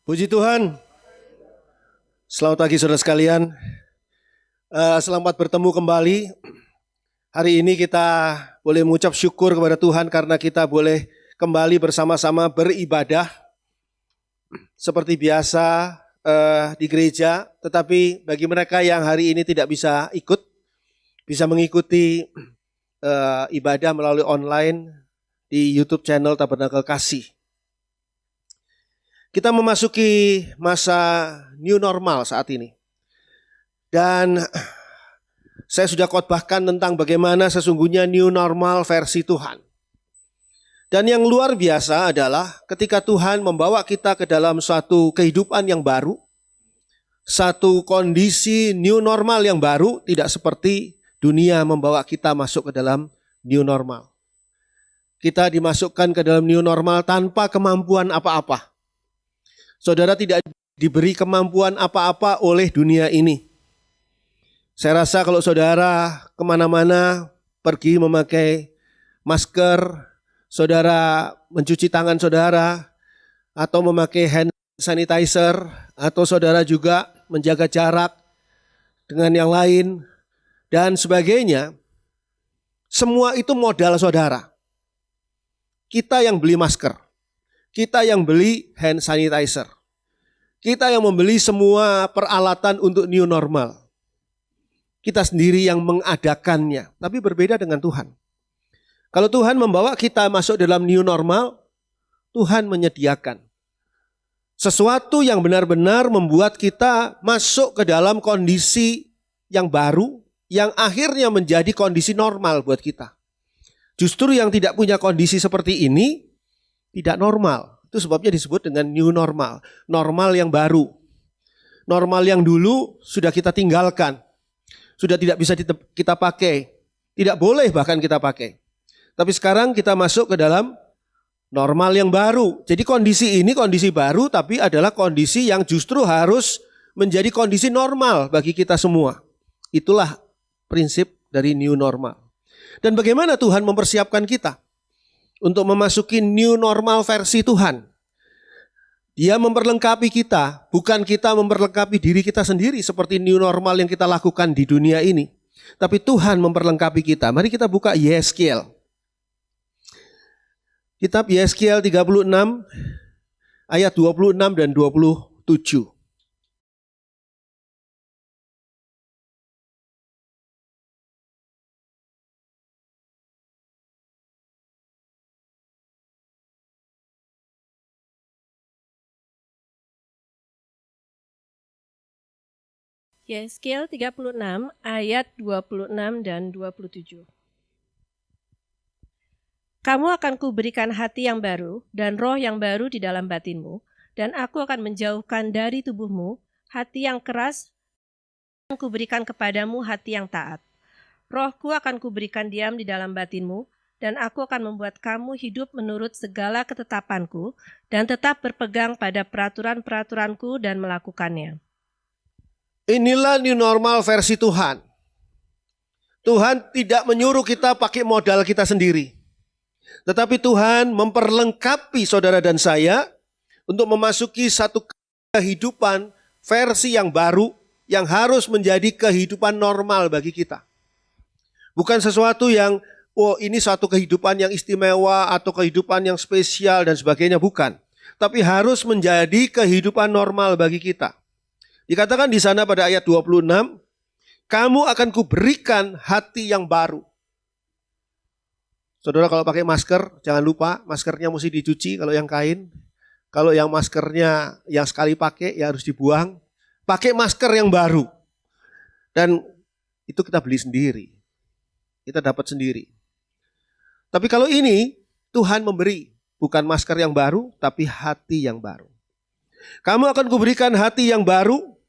Puji Tuhan, selamat pagi saudara sekalian. Selamat bertemu kembali. Hari ini kita boleh mengucap syukur kepada Tuhan karena kita boleh kembali bersama-sama beribadah seperti biasa di gereja. Tetapi bagi mereka yang hari ini tidak bisa ikut, bisa mengikuti ibadah melalui online di YouTube channel Tabernakel Kasih. Kita memasuki masa new normal saat ini. Dan saya sudah khotbahkan tentang bagaimana sesungguhnya new normal versi Tuhan. Dan yang luar biasa adalah ketika Tuhan membawa kita ke dalam suatu kehidupan yang baru, satu kondisi new normal yang baru, tidak seperti dunia membawa kita masuk ke dalam new normal. Kita dimasukkan ke dalam new normal tanpa kemampuan apa-apa. Saudara tidak diberi kemampuan apa-apa oleh dunia ini. Saya rasa kalau saudara kemana-mana pergi memakai masker, saudara mencuci tangan saudara, atau memakai hand sanitizer, atau saudara juga menjaga jarak dengan yang lain, dan sebagainya. Semua itu modal saudara. Kita yang beli masker. Kita yang beli hand sanitizer. Kita yang membeli semua peralatan untuk new normal. Kita sendiri yang mengadakannya. Tapi berbeda dengan Tuhan. Kalau Tuhan membawa kita masuk dalam new normal, Tuhan menyediakan sesuatu yang benar-benar membuat kita masuk ke dalam kondisi yang baru, yang akhirnya menjadi kondisi normal buat kita. Justru yang tidak punya kondisi seperti ini, tidak normal. Itu sebabnya disebut dengan new normal. Normal yang baru. Normal yang dulu sudah kita tinggalkan. Sudah tidak bisa kita pakai. Tidak boleh bahkan kita pakai. Tapi sekarang kita masuk ke dalam normal yang baru. Jadi kondisi ini kondisi baru, tapi adalah kondisi yang justru harus menjadi kondisi normal bagi kita semua. Itulah prinsip dari new normal. Dan bagaimana Tuhan mempersiapkan kita untuk memasuki new normal versi Tuhan? Dia memperlengkapi kita, bukan kita memperlengkapi diri kita sendiri seperti new normal yang kita lakukan di dunia ini. Tapi Tuhan memperlengkapi kita. Mari kita buka Yesaya. Kitab Yesaya 36 ayat 26 dan 27. Yesaya 36 ayat 26 dan 27. Kamu akan kuberikan hati yang baru dan roh yang baru di dalam batinmu, dan aku akan menjauhkan dari tubuhmu hati yang keras, dan kuberikan kepadamu hati yang taat. Rohku akan kuberikan diam di dalam batinmu, dan aku akan membuat kamu hidup menurut segala ketetapanku, dan tetap berpegang pada peraturan-peraturanku dan melakukannya. Inilah new normal versi Tuhan. Tuhan tidak menyuruh kita pakai modal kita sendiri. Tetapi Tuhan memperlengkapi saudara dan saya untuk memasuki satu kehidupan versi yang baru yang harus menjadi kehidupan normal bagi kita. Bukan sesuatu yang, ini suatu kehidupan yang istimewa atau kehidupan yang spesial dan sebagainya, bukan. Tapi harus menjadi kehidupan normal bagi kita. Dikatakan di sana pada ayat 26, kamu akan kuberikan hati yang baru. Saudara kalau pakai masker, jangan lupa maskernya mesti dicuci kalau yang kain. Kalau yang maskernya yang sekali pakai ya harus dibuang. Pakai masker yang baru. Dan itu kita beli sendiri. Kita dapat sendiri. Tapi kalau ini Tuhan memberi, bukan masker yang baru, tapi hati yang baru. Kamu akan kuberikan hati yang baru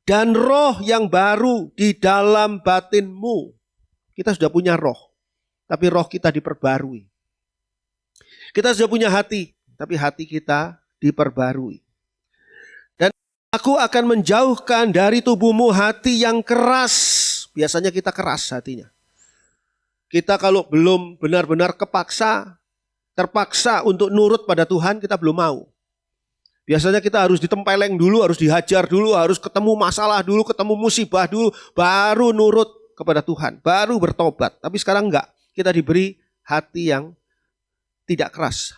dan roh yang baru di dalam batinmu. Kita sudah punya roh, tapi roh kita diperbarui. Kita sudah punya hati, tapi hati kita diperbarui. Dan aku akan menjauhkan dari tubuhmu hati yang keras. Biasanya kita keras hatinya. Kita kalau belum benar-benar terpaksa untuk nurut pada Tuhan, kita belum mau. Biasanya kita harus ditempeleng dulu, harus dihajar dulu, harus ketemu masalah dulu, ketemu musibah dulu, baru nurut kepada Tuhan, baru bertobat. Tapi sekarang enggak, kita diberi hati yang tidak keras.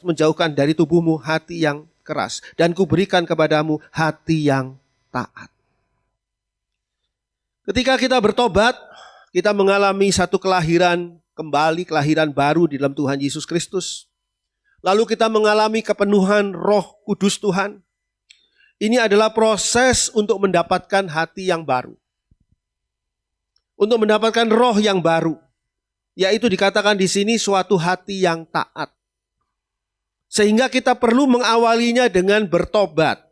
Menjauhkan dari tubuhmu hati yang keras, dan kuberikan kepadamu hati yang taat. Ketika kita bertobat, kita mengalami satu kelahiran kembali, kelahiran baru di dalam Tuhan Yesus Kristus. Lalu kita mengalami kepenuhan Roh Kudus Tuhan. Ini adalah proses untuk mendapatkan hati yang baru. Untuk mendapatkan roh yang baru. Yaitu dikatakan di sini suatu hati yang taat. Sehingga kita perlu mengawalinya dengan bertobat.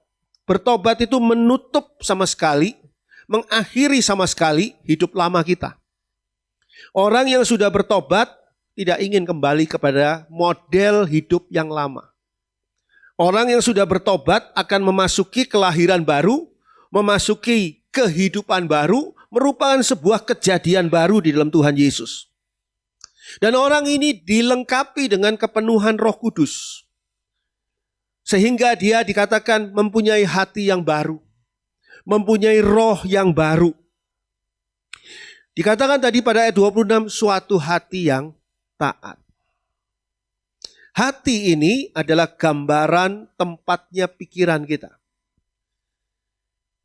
Bertobat itu menutup sama sekali, mengakhiri sama sekali hidup lama kita. Orang yang sudah bertobat tidak ingin kembali kepada model hidup yang lama. Orang yang sudah bertobat akan memasuki kelahiran baru, memasuki kehidupan baru, merupakan sebuah kejadian baru di dalam Tuhan Yesus. Dan orang ini dilengkapi dengan kepenuhan Roh Kudus. Sehingga dia dikatakan mempunyai hati yang baru, mempunyai roh yang baru. Dikatakan tadi pada ayat 26, suatu hati yang taat. Hati ini adalah gambaran tempatnya pikiran kita.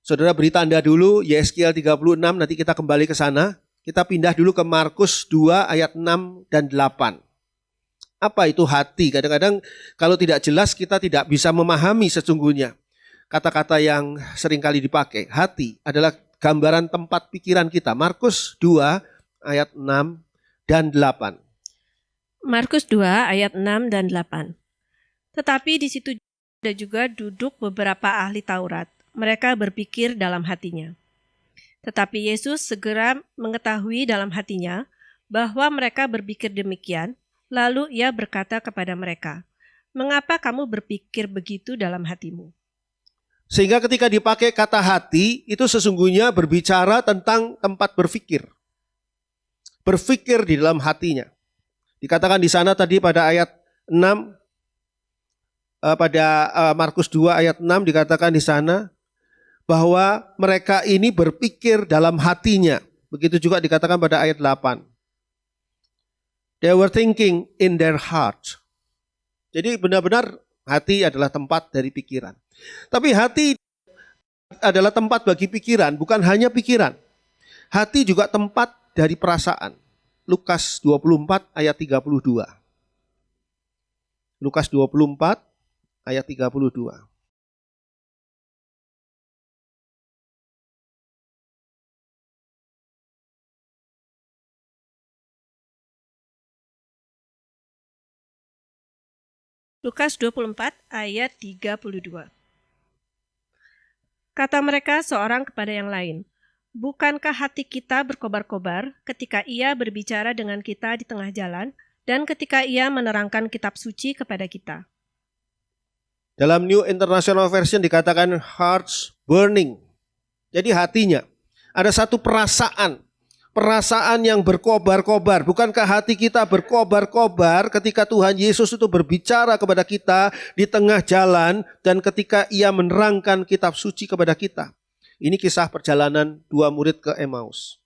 Saudara beri tanda dulu Yeskiel 36, nanti kita kembali ke sana. Kita pindah dulu ke Markus 2 ayat 6 dan 8. Apa itu hati? Kadang-kadang kalau tidak jelas kita tidak bisa memahami sesungguhnya kata-kata yang seringkali dipakai. Hati adalah gambaran tempat pikiran kita. Markus 2 ayat 6 dan 8. Markus 2 ayat 6 dan 8. Tetapi di situ ada juga duduk beberapa ahli Taurat. Mereka berpikir dalam hatinya. Tetapi Yesus segera mengetahui dalam hatinya bahwa mereka berpikir demikian. Lalu ia berkata kepada mereka, "Mengapa kamu berpikir begitu dalam hatimu?" Sehingga ketika dipakai kata hati, itu sesungguhnya berbicara tentang tempat berpikir. Berpikir di dalam hatinya. Dikatakan di sana tadi pada ayat 6, pada Markus 2 ayat 6 dikatakan di sana bahwa mereka ini berpikir dalam hatinya. Begitu juga dikatakan pada ayat 8. They were thinking in their heart. Jadi benar-benar hati adalah tempat dari pikiran. Tapi hati adalah tempat bagi pikiran, bukan hanya pikiran. Hati juga tempat dari perasaan. Lukas 24 ayat 32. Lukas 24 ayat 32. Lukas 24 ayat 32. Kata mereka seorang kepada yang lain, "Bukankah hati kita berkobar-kobar ketika ia berbicara dengan kita di tengah jalan dan ketika ia menerangkan kitab suci kepada kita?" Dalam New International Version dikatakan hearts burning. Jadi hatinya ada satu perasaan yang berkobar-kobar. Bukankah hati kita berkobar-kobar ketika Tuhan Yesus itu berbicara kepada kita di tengah jalan dan ketika ia menerangkan kitab suci kepada kita? Ini kisah perjalanan dua murid ke Emmaus.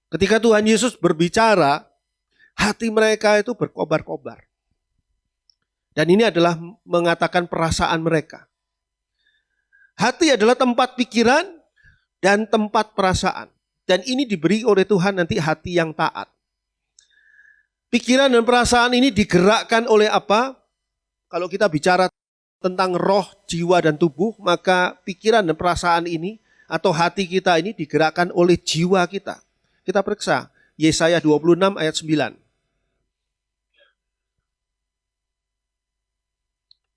Ketika Tuhan Yesus berbicara, hati mereka itu berkobar-kobar. Dan ini adalah mengatakan perasaan mereka. Hati adalah tempat pikiran dan tempat perasaan. Dan ini diberi oleh Tuhan nanti hati yang taat. Pikiran dan perasaan ini digerakkan oleh apa? Kalau kita bicara tentang roh, jiwa, dan tubuh, maka pikiran dan perasaan ini atau hati kita ini digerakkan oleh jiwa kita. Kita periksa Yesaya 26 ayat 9.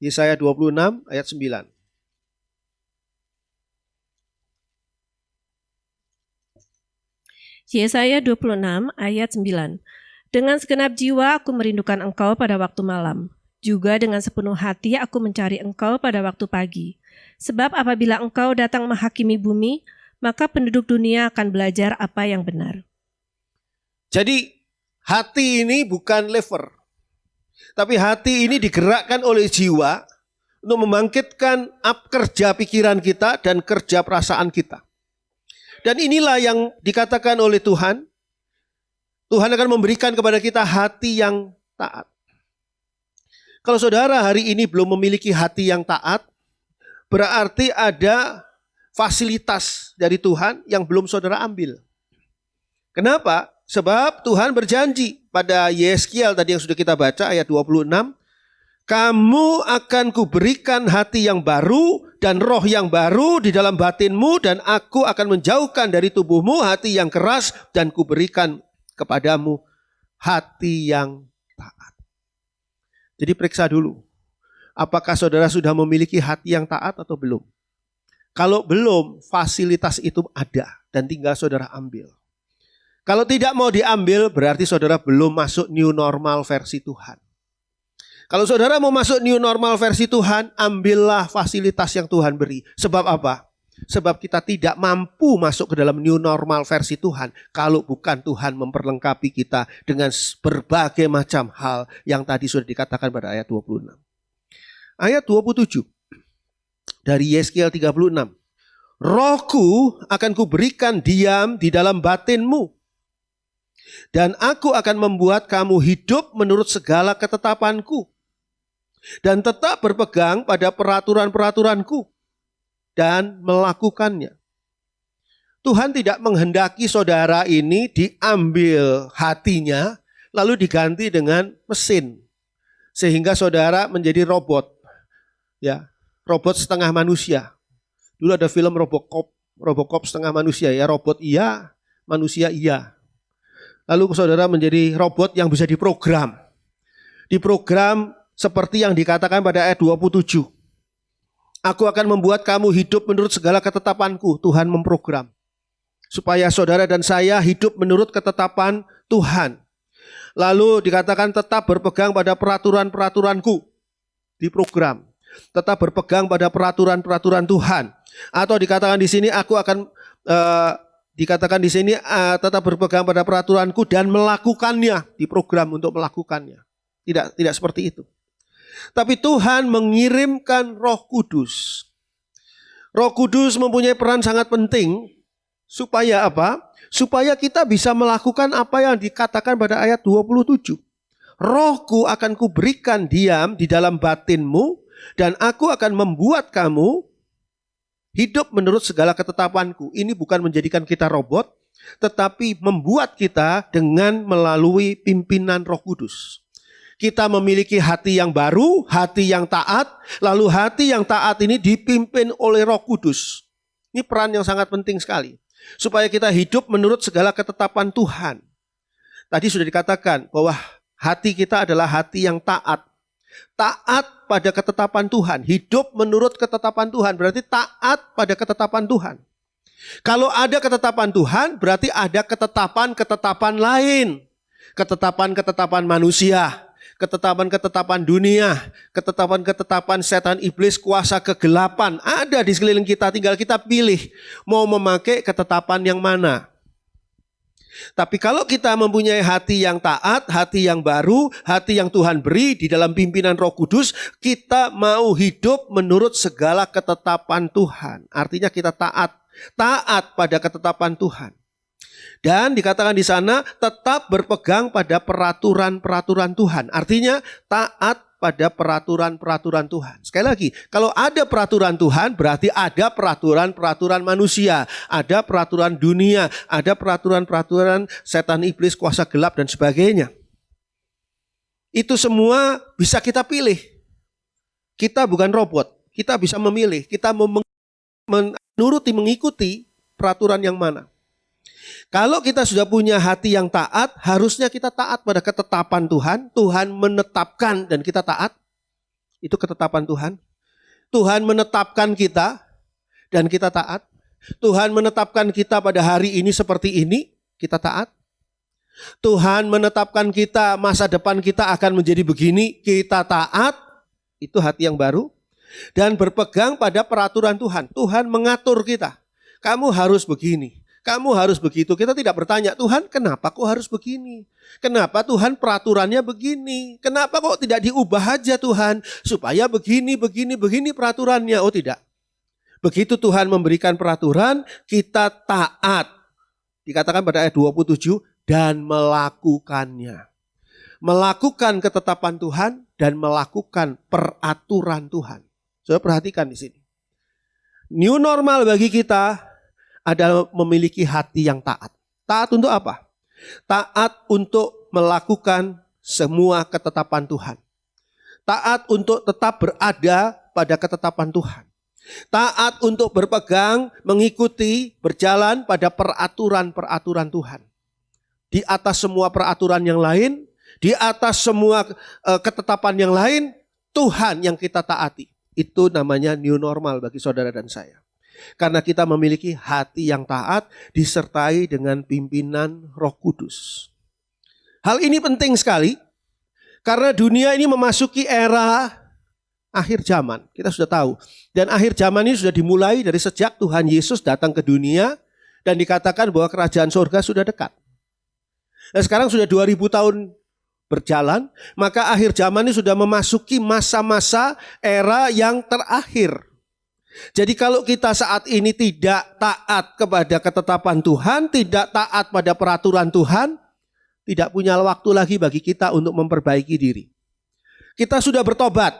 Yesaya 26 ayat 9. Yesaya 26 ayat 9. Dengan segenap jiwa aku merindukan engkau pada waktu malam. Juga dengan sepenuh hati aku mencari engkau pada waktu pagi. Sebab apabila engkau datang menghakimi bumi, maka penduduk dunia akan belajar apa yang benar. Jadi hati ini bukan lever. Tapi hati ini digerakkan oleh jiwa untuk membangkitkan kerja pikiran kita dan kerja perasaan kita. Dan inilah yang dikatakan oleh Tuhan. Tuhan akan memberikan kepada kita hati yang taat. Kalau saudara hari ini belum memiliki hati yang taat, berarti ada fasilitas dari Tuhan yang belum saudara ambil. Kenapa? Sebab Tuhan berjanji pada Yeskiel tadi yang sudah kita baca ayat 26, kamu akan kuberikan hati yang baru dan roh yang baru di dalam batinmu, dan aku akan menjauhkan dari tubuhmu hati yang keras dan kuberikan kepadamu hati yang taat. Jadi periksa dulu, apakah saudara sudah memiliki hati yang taat atau belum? Kalau belum, fasilitas itu ada dan tinggal saudara ambil. Kalau tidak mau diambil, berarti saudara belum masuk new normal versi Tuhan. Kalau saudara mau masuk new normal versi Tuhan, ambillah fasilitas yang Tuhan beri. Sebab apa? Sebab kita tidak mampu masuk ke dalam new normal versi Tuhan kalau bukan Tuhan memperlengkapi kita dengan berbagai macam hal yang tadi sudah dikatakan pada ayat 26. Ayat 27 dari Yeskiel 36. Rohku akan kuberikan diam di dalam batinmu, dan aku akan membuat kamu hidup menurut segala ketetapanku, dan tetap berpegang pada peraturan-peraturanku, dan melakukannya. Tuhan tidak menghendaki saudara ini diambil hatinya, lalu diganti dengan mesin, sehingga saudara menjadi robot. Ya, robot setengah manusia. Dulu ada film Robocop setengah manusia, ya, robot iya, manusia iya. Lalu saudara menjadi robot yang bisa diprogram. Diprogram seperti yang dikatakan pada ayat 27. Aku akan membuat kamu hidup menurut segala ketetapanku. Tuhan memprogram. Supaya saudara dan saya hidup menurut ketetapan Tuhan. Lalu dikatakan tetap berpegang pada peraturan-peraturanku. Diprogram. Tetap berpegang pada peraturan-peraturan Tuhan. Atau dikatakan di sini aku akan tetap berpegang pada peraturanku dan melakukannya, diprogram untuk melakukannya. Tidak seperti itu. Tapi Tuhan mengirimkan Roh Kudus. Roh Kudus mempunyai peran sangat penting supaya apa? Supaya kita bisa melakukan apa yang dikatakan pada ayat 27. Rohku akan kuberikan diam di dalam batinmu, dan aku akan membuat kamu hidup menurut segala ketetapanku. Ini bukan menjadikan kita robot, tetapi membuat kita dengan melalui pimpinan Roh Kudus. Kita memiliki hati yang baru, hati yang taat, lalu hati yang taat ini dipimpin oleh Roh Kudus. Ini peran yang sangat penting sekali. Supaya kita hidup menurut segala ketetapan Tuhan. Tadi sudah dikatakan bahwa hati kita adalah hati yang taat. Taat pada ketetapan Tuhan, hidup menurut ketetapan Tuhan, berarti taat pada ketetapan Tuhan. Kalau ada ketetapan Tuhan, berarti ada ketetapan-ketetapan lain. Ketetapan-ketetapan manusia, ketetapan-ketetapan dunia, ketetapan-ketetapan setan iblis kuasa kegelapan. Ada di sekeliling kita, tinggal kita pilih mau memakai ketetapan yang mana. Tapi kalau kita mempunyai hati yang taat, hati yang baru, hati yang Tuhan beri di dalam pimpinan Roh Kudus, kita mau hidup menurut segala ketetapan Tuhan. Artinya kita taat pada ketetapan Tuhan. Dan dikatakan di sana tetap berpegang pada peraturan-peraturan Tuhan. Artinya taat pada peraturan-peraturan Tuhan. Sekali lagi, kalau ada peraturan Tuhan berarti ada peraturan-peraturan manusia, ada peraturan dunia, ada peraturan-peraturan setan iblis kuasa gelap dan sebagainya. Itu semua bisa kita pilih. Kita bukan robot, kita bisa memilih, kita mengikuti peraturan yang mana. Kalau kita sudah punya hati yang taat, harusnya kita taat pada ketetapan Tuhan. Tuhan menetapkan dan kita taat. Itu ketetapan Tuhan. Tuhan menetapkan kita dan kita taat. Tuhan menetapkan kita pada hari ini seperti ini, kita taat. Tuhan menetapkan kita masa depan kita akan menjadi begini, kita taat. Itu hati yang baru. Dan berpegang pada peraturan Tuhan. Tuhan mengatur kita. Kamu harus begini. Kamu harus begitu. Kita tidak bertanya, Tuhan kenapa kok harus begini? Kenapa Tuhan peraturannya begini? Kenapa kok tidak diubah aja Tuhan? Supaya begini peraturannya. Oh tidak. Begitu Tuhan memberikan peraturan, kita taat. Dikatakan pada ayat 27, dan melakukannya. Melakukan ketetapan Tuhan dan melakukan peraturan Tuhan. Saudara perhatikan di sini. New normal bagi kita adalah memiliki hati yang taat. Taat untuk apa? Taat untuk melakukan semua ketetapan Tuhan. Taat untuk tetap berada pada ketetapan Tuhan. Taat untuk berpegang, mengikuti, berjalan pada peraturan-peraturan Tuhan. Di atas semua peraturan yang lain, di atas semua ketetapan yang lain, Tuhan yang kita taati. Itu namanya new normal bagi saudara dan saya. Karena kita memiliki hati yang taat disertai dengan pimpinan Roh Kudus. Hal ini penting sekali karena dunia ini memasuki era akhir zaman. Kita sudah tahu. Dan akhir zaman ini sudah dimulai dari sejak Tuhan Yesus datang ke dunia dan dikatakan bahwa kerajaan surga sudah dekat. Nah, sekarang sudah 2000 tahun berjalan, maka akhir zaman ini sudah memasuki masa-masa era yang terakhir. Jadi kalau kita saat ini tidak taat kepada ketetapan Tuhan, tidak taat pada peraturan Tuhan, tidak punya waktu lagi bagi kita untuk memperbaiki diri. Kita sudah bertobat,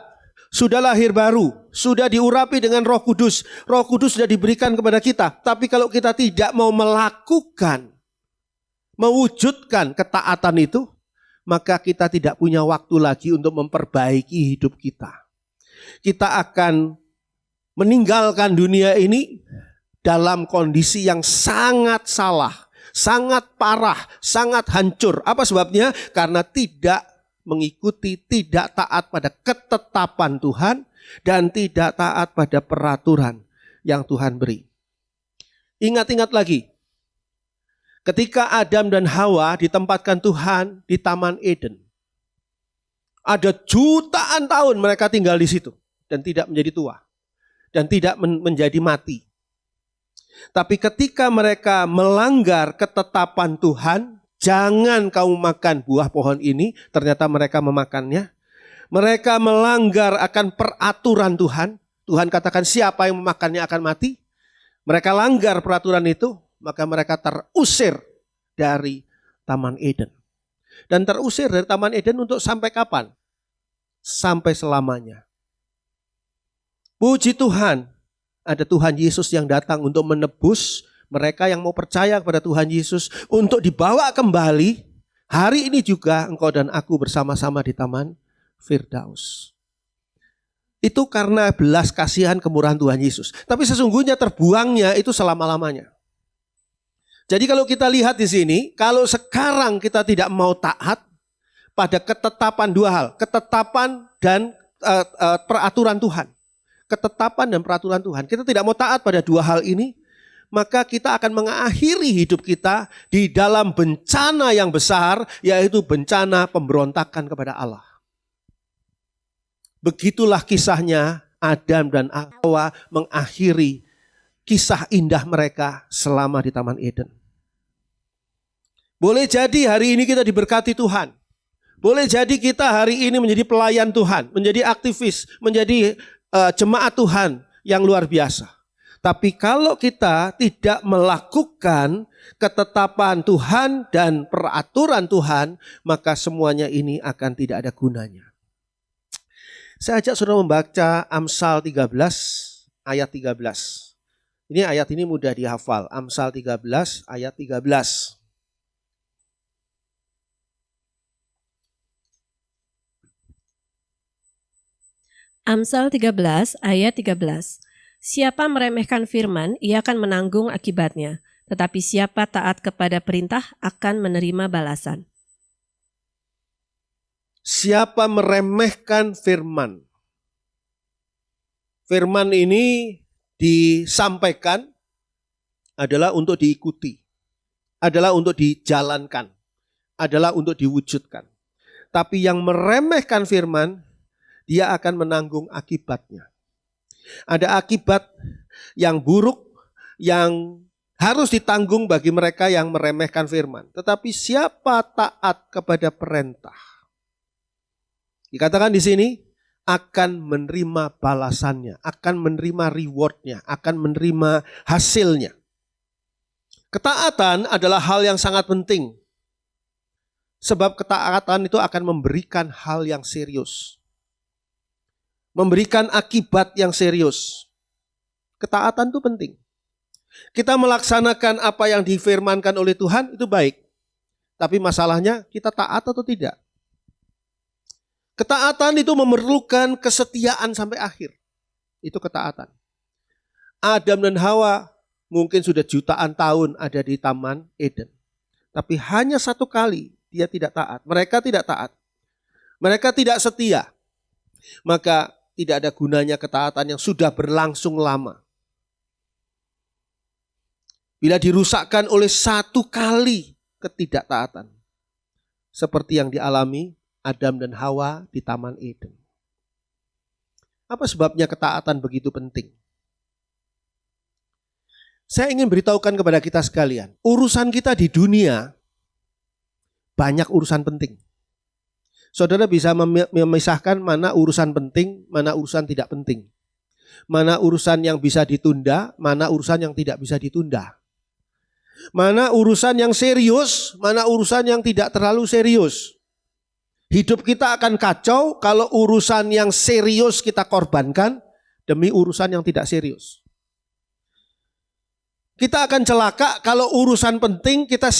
sudah lahir baru, sudah diurapi dengan Roh Kudus. Roh Kudus sudah diberikan kepada kita. Tapi kalau kita tidak mau melakukan, mewujudkan ketaatan itu, maka kita tidak punya waktu lagi untuk memperbaiki hidup kita. Kita akan meninggalkan dunia ini dalam kondisi yang sangat salah, sangat parah, sangat hancur. Apa sebabnya? Karena tidak mengikuti, tidak taat pada ketetapan Tuhan dan tidak taat pada peraturan yang Tuhan beri. Ingat-ingat lagi. Ketika Adam dan Hawa ditempatkan Tuhan di Taman Eden. Ada jutaan tahun mereka tinggal di situ dan tidak menjadi tua dan tidak menjadi mati. Tapi ketika mereka melanggar ketetapan Tuhan, jangan kamu makan buah pohon ini, ternyata mereka memakannya. Mereka melanggar akan peraturan Tuhan. Tuhan katakan siapa yang memakannya akan mati. Mereka langgar peraturan itu, maka mereka terusir dari Taman Eden. Dan terusir dari Taman Eden untuk sampai kapan? Sampai selamanya. Puji Tuhan, ada Tuhan Yesus yang datang untuk menebus mereka yang mau percaya kepada Tuhan Yesus untuk dibawa kembali. Hari ini juga engkau dan aku bersama-sama di Taman Firdaus. Itu karena belas kasihan kemurahan Tuhan Yesus. Tapi sesungguhnya terbuangnya itu selama-lamanya. Jadi kalau kita lihat di sini, kalau sekarang kita tidak mau taat pada ketetapan dua hal, ketetapan dan peraturan Tuhan. Ketetapan dan peraturan Tuhan. Kita tidak mau taat pada dua hal ini, maka kita akan mengakhiri hidup kita di dalam bencana yang besar, yaitu bencana pemberontakan kepada Allah. Begitulah kisahnya Adam dan Hawa mengakhiri kisah indah mereka selama di Taman Eden. Boleh jadi hari ini kita diberkati Tuhan. Boleh jadi kita hari ini menjadi pelayan Tuhan, menjadi aktivis, menjadi jemaat Tuhan yang luar biasa. Tapi kalau kita tidak melakukan ketetapan Tuhan dan peraturan Tuhan, maka semuanya ini akan tidak ada gunanya. Saya ajak saudara membaca Amsal 13 ayat 13. Ini ayat ini mudah dihafal. Amsal 13 ayat 13. Amsal 13 ayat 13. Siapa meremehkan firman, ia akan menanggung akibatnya. Tetapi siapa taat kepada perintah akan menerima balasan. Siapa meremehkan firman? Firman ini disampaikan adalah untuk diikuti, adalah untuk dijalankan, adalah untuk diwujudkan. Tapi yang meremehkan firman, dia akan menanggung akibatnya. Ada akibat yang buruk yang harus ditanggung bagi mereka yang meremehkan firman. Tetapi siapa taat kepada perintah, dikatakan di sini, akan menerima balasannya, akan menerima rewardnya, akan menerima hasilnya. Ketaatan adalah hal yang sangat penting. Sebab ketaatan itu akan memberikan hal yang serius. Memberikan akibat yang serius. Ketaatan itu penting. Kita melaksanakan apa yang difirmankan oleh Tuhan itu baik. Tapi masalahnya kita taat atau tidak. Ketaatan itu memerlukan kesetiaan sampai akhir. Itu ketaatan. Adam dan Hawa mungkin sudah jutaan tahun ada di Taman Eden. Tapi hanya satu kali dia tidak taat. Mereka tidak taat. Mereka tidak setia. Maka tidak ada gunanya ketaatan yang sudah berlangsung lama. Bila dirusakkan oleh satu kali ketidaktaatan. Seperti yang dialami Adam dan Hawa di Taman Eden. Apa sebabnya ketaatan begitu penting? Saya ingin beritahukan kepada kita sekalian, urusan kita di dunia banyak urusan penting. Saudara bisa memisahkan mana urusan penting, mana urusan tidak penting. Mana urusan yang bisa ditunda, mana urusan yang tidak bisa ditunda. Mana urusan yang serius, mana urusan yang tidak terlalu serius. Hidup kita akan kacau kalau urusan yang serius kita korbankan demi urusan yang tidak serius. Kita akan celaka kalau urusan penting kita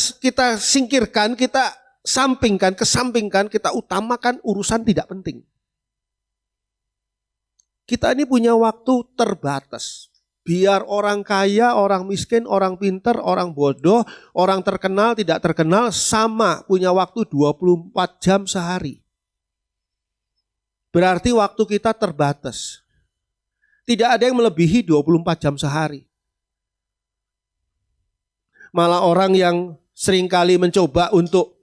singkirkan, kita sampingkan, kesampingkan, kita utamakan urusan tidak penting. Kita ini punya waktu terbatas. Biar orang kaya, orang miskin, orang pinter, orang bodoh, orang terkenal, tidak terkenal, sama punya waktu 24 jam sehari. Berarti waktu kita terbatas. Tidak ada yang melebihi 24 jam sehari. Malah orang yang seringkali mencoba untuk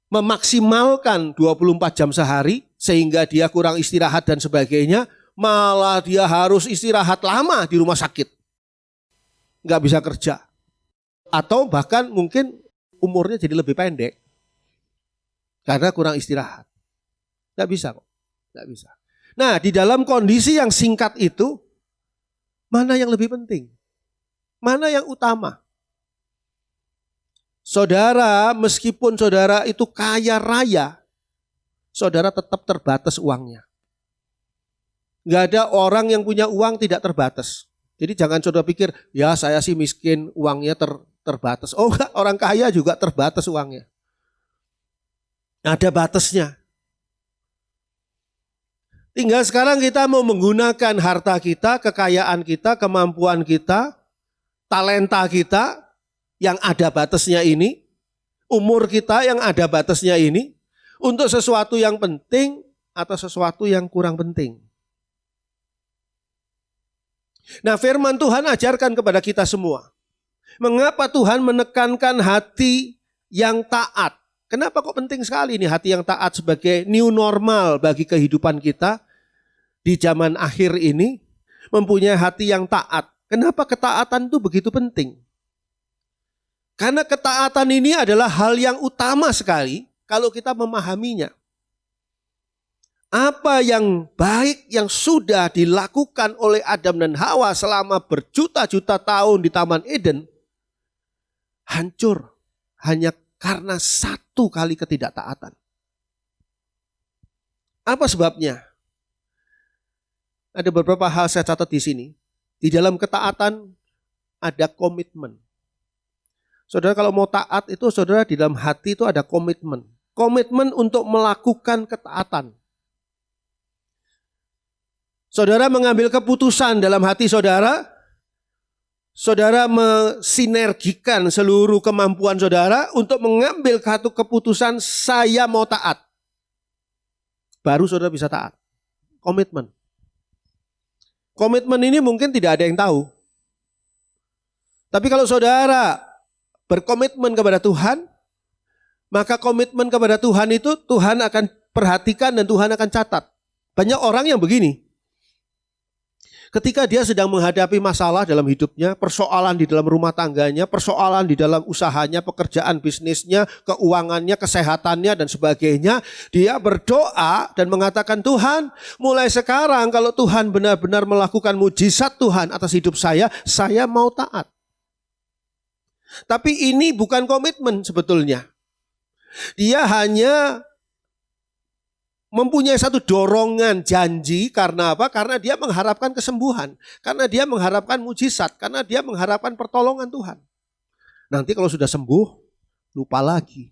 memaksimalkan 24 jam sehari, sehingga dia kurang istirahat dan sebagainya, malah dia harus istirahat lama di rumah sakit. Nggak bisa kerja. Atau bahkan mungkin umurnya jadi lebih pendek. Karena kurang istirahat. Nggak bisa kok. Nggak bisa. Nah, di dalam kondisi yang singkat itu, mana yang lebih penting? Mana yang utama? Saudara, meskipun saudara itu kaya raya, saudara tetap terbatas uangnya. Gak ada orang yang punya uang tidak terbatas. Jadi jangan saudara pikir, ya saya sih miskin, uangnya terbatas. Oh enggak, orang kaya juga terbatas uangnya. Ada batasnya. Tinggal sekarang kita mau menggunakan harta kita, kekayaan kita, kemampuan kita, talenta kita yang ada batasnya ini, umur kita yang ada batasnya ini, untuk sesuatu yang penting atau sesuatu yang kurang penting. Nah, firman Tuhan ajarkan kepada kita semua. Mengapa Tuhan menekankan hati yang taat? Kenapa kok penting sekali ini hati yang taat sebagai new normal bagi kehidupan kita di zaman akhir ini? Mempunyai hati yang taat. Kenapa ketaatan itu begitu penting? Karena ketaatan ini adalah hal yang utama sekali kalau kita memahaminya. Apa yang baik yang sudah dilakukan oleh Adam dan Hawa selama berjuta-juta tahun di Taman Eden hancur hanya karena satu kali ketidaktaatan. Apa sebabnya? Ada beberapa hal saya catat di sini. Di dalam ketaatan ada komitmen. Saudara kalau mau taat itu saudara di dalam hati itu ada komitmen. Komitmen untuk melakukan ketaatan. Saudara mengambil keputusan dalam hati saudara, saudara mensinergikan seluruh kemampuan saudara untuk mengambil satu keputusan saya mau taat. Baru saudara bisa taat. Komitmen. Komitmen ini mungkin tidak ada yang tahu. Tapi kalau saudara berkomitmen kepada Tuhan, maka komitmen kepada Tuhan itu Tuhan akan perhatikan dan Tuhan akan catat. Banyak orang yang begini. Ketika dia sedang menghadapi masalah dalam hidupnya, persoalan di dalam rumah tangganya, persoalan di dalam usahanya, pekerjaan bisnisnya, keuangannya, kesehatannya, dan sebagainya, dia berdoa dan mengatakan, Tuhan, mulai sekarang kalau Tuhan benar-benar melakukan mujizat Tuhan atas hidup saya mau taat. Tapi ini bukan komitmen sebetulnya. Dia hanya mempunyai satu dorongan janji. Karena apa? Karena dia mengharapkan kesembuhan. Karena dia mengharapkan mujizat. Karena dia mengharapkan pertolongan Tuhan. Nanti kalau sudah sembuh, lupa lagi.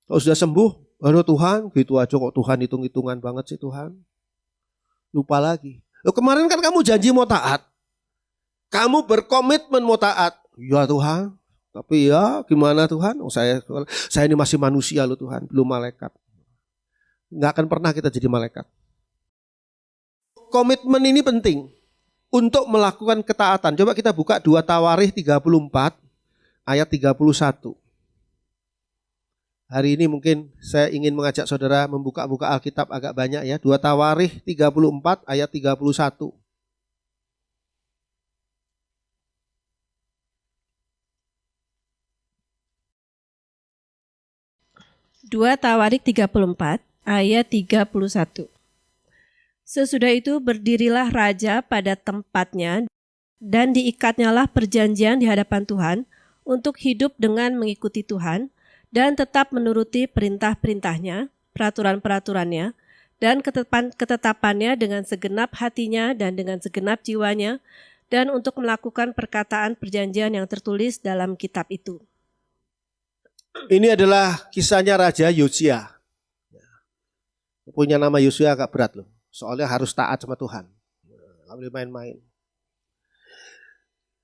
Kalau sudah sembuh, aduh Tuhan, gitu aja kok Tuhan hitung-hitungan banget sih Tuhan. Lupa lagi. Loh, kemarin kan kamu janji mau taat. Kamu berkomitmen mau taat. Ya Tuhan, tapi ya gimana Tuhan? Oh, saya ini masih manusia loh Tuhan, belum malaikat. Nggak akan pernah kita jadi malaikat. Komitmen ini penting untuk melakukan ketaatan. Coba kita buka 2 Tawarikh 34 ayat 31. Hari ini mungkin saya ingin mengajak saudara membuka Alkitab agak banyak ya. 2 Tawarikh 34 ayat 31. Dua Tawarikh 34 ayat 31. Sesudah itu berdirilah raja pada tempatnya dan diikatnyalah perjanjian di hadapan Tuhan untuk hidup dengan mengikuti Tuhan dan tetap menuruti perintah-perintahnya, peraturan-peraturannya, dan ketetapannya dengan segenap hatinya dan dengan segenap jiwanya, dan untuk melakukan perkataan perjanjian yang tertulis dalam kitab itu. Ini adalah kisahnya Raja Yosia. Punya nama Yosia agak berat loh. Soalnya harus taat sama Tuhan. Nggak boleh main-main.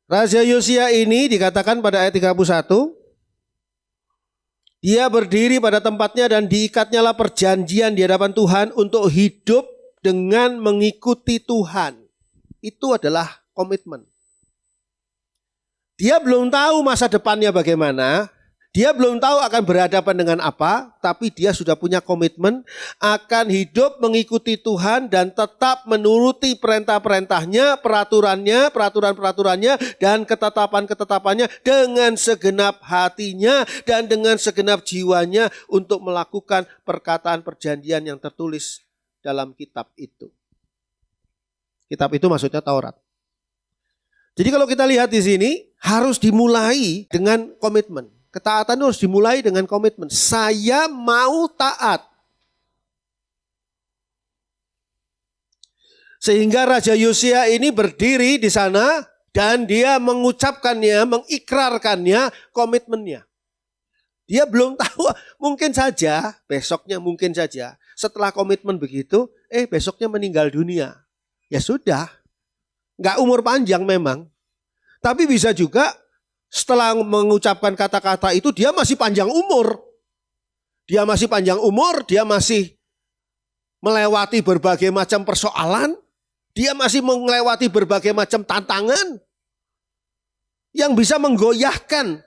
Raja Yosia ini dikatakan pada ayat 31. Dia berdiri pada tempatnya dan diikatnyalah perjanjian di hadapan Tuhan untuk hidup dengan mengikuti Tuhan. Itu adalah komitmen. Dia belum tahu masa depannya bagaimana. Dia belum tahu akan berhadapan dengan apa, tapi dia sudah punya komitmen akan hidup mengikuti Tuhan dan tetap menuruti perintah-perintahnya, peraturan-peraturannya, dan ketetapan-ketetapannya dengan segenap hatinya dan dengan segenap jiwanya untuk melakukan perkataan perjanjian yang tertulis dalam kitab itu. Kitab itu maksudnya Taurat. Jadi kalau kita lihat di sini harus dimulai dengan komitmen. Ketaatan harus dimulai dengan komitmen. Saya mau taat. Sehingga Raja Yosia ini berdiri di sana dan dia mengucapkannya, mengikrarkannya, komitmennya. Dia belum tahu, mungkin saja, besoknya mungkin saja. Setelah komitmen begitu, besoknya meninggal dunia. Ya sudah, nggak umur panjang memang. Tapi bisa juga setelah mengucapkan kata-kata itu dia masih panjang umur. Dia masih panjang umur, dia masih melewati berbagai macam persoalan. Dia masih melewati berbagai macam tantangan yang bisa menggoyahkan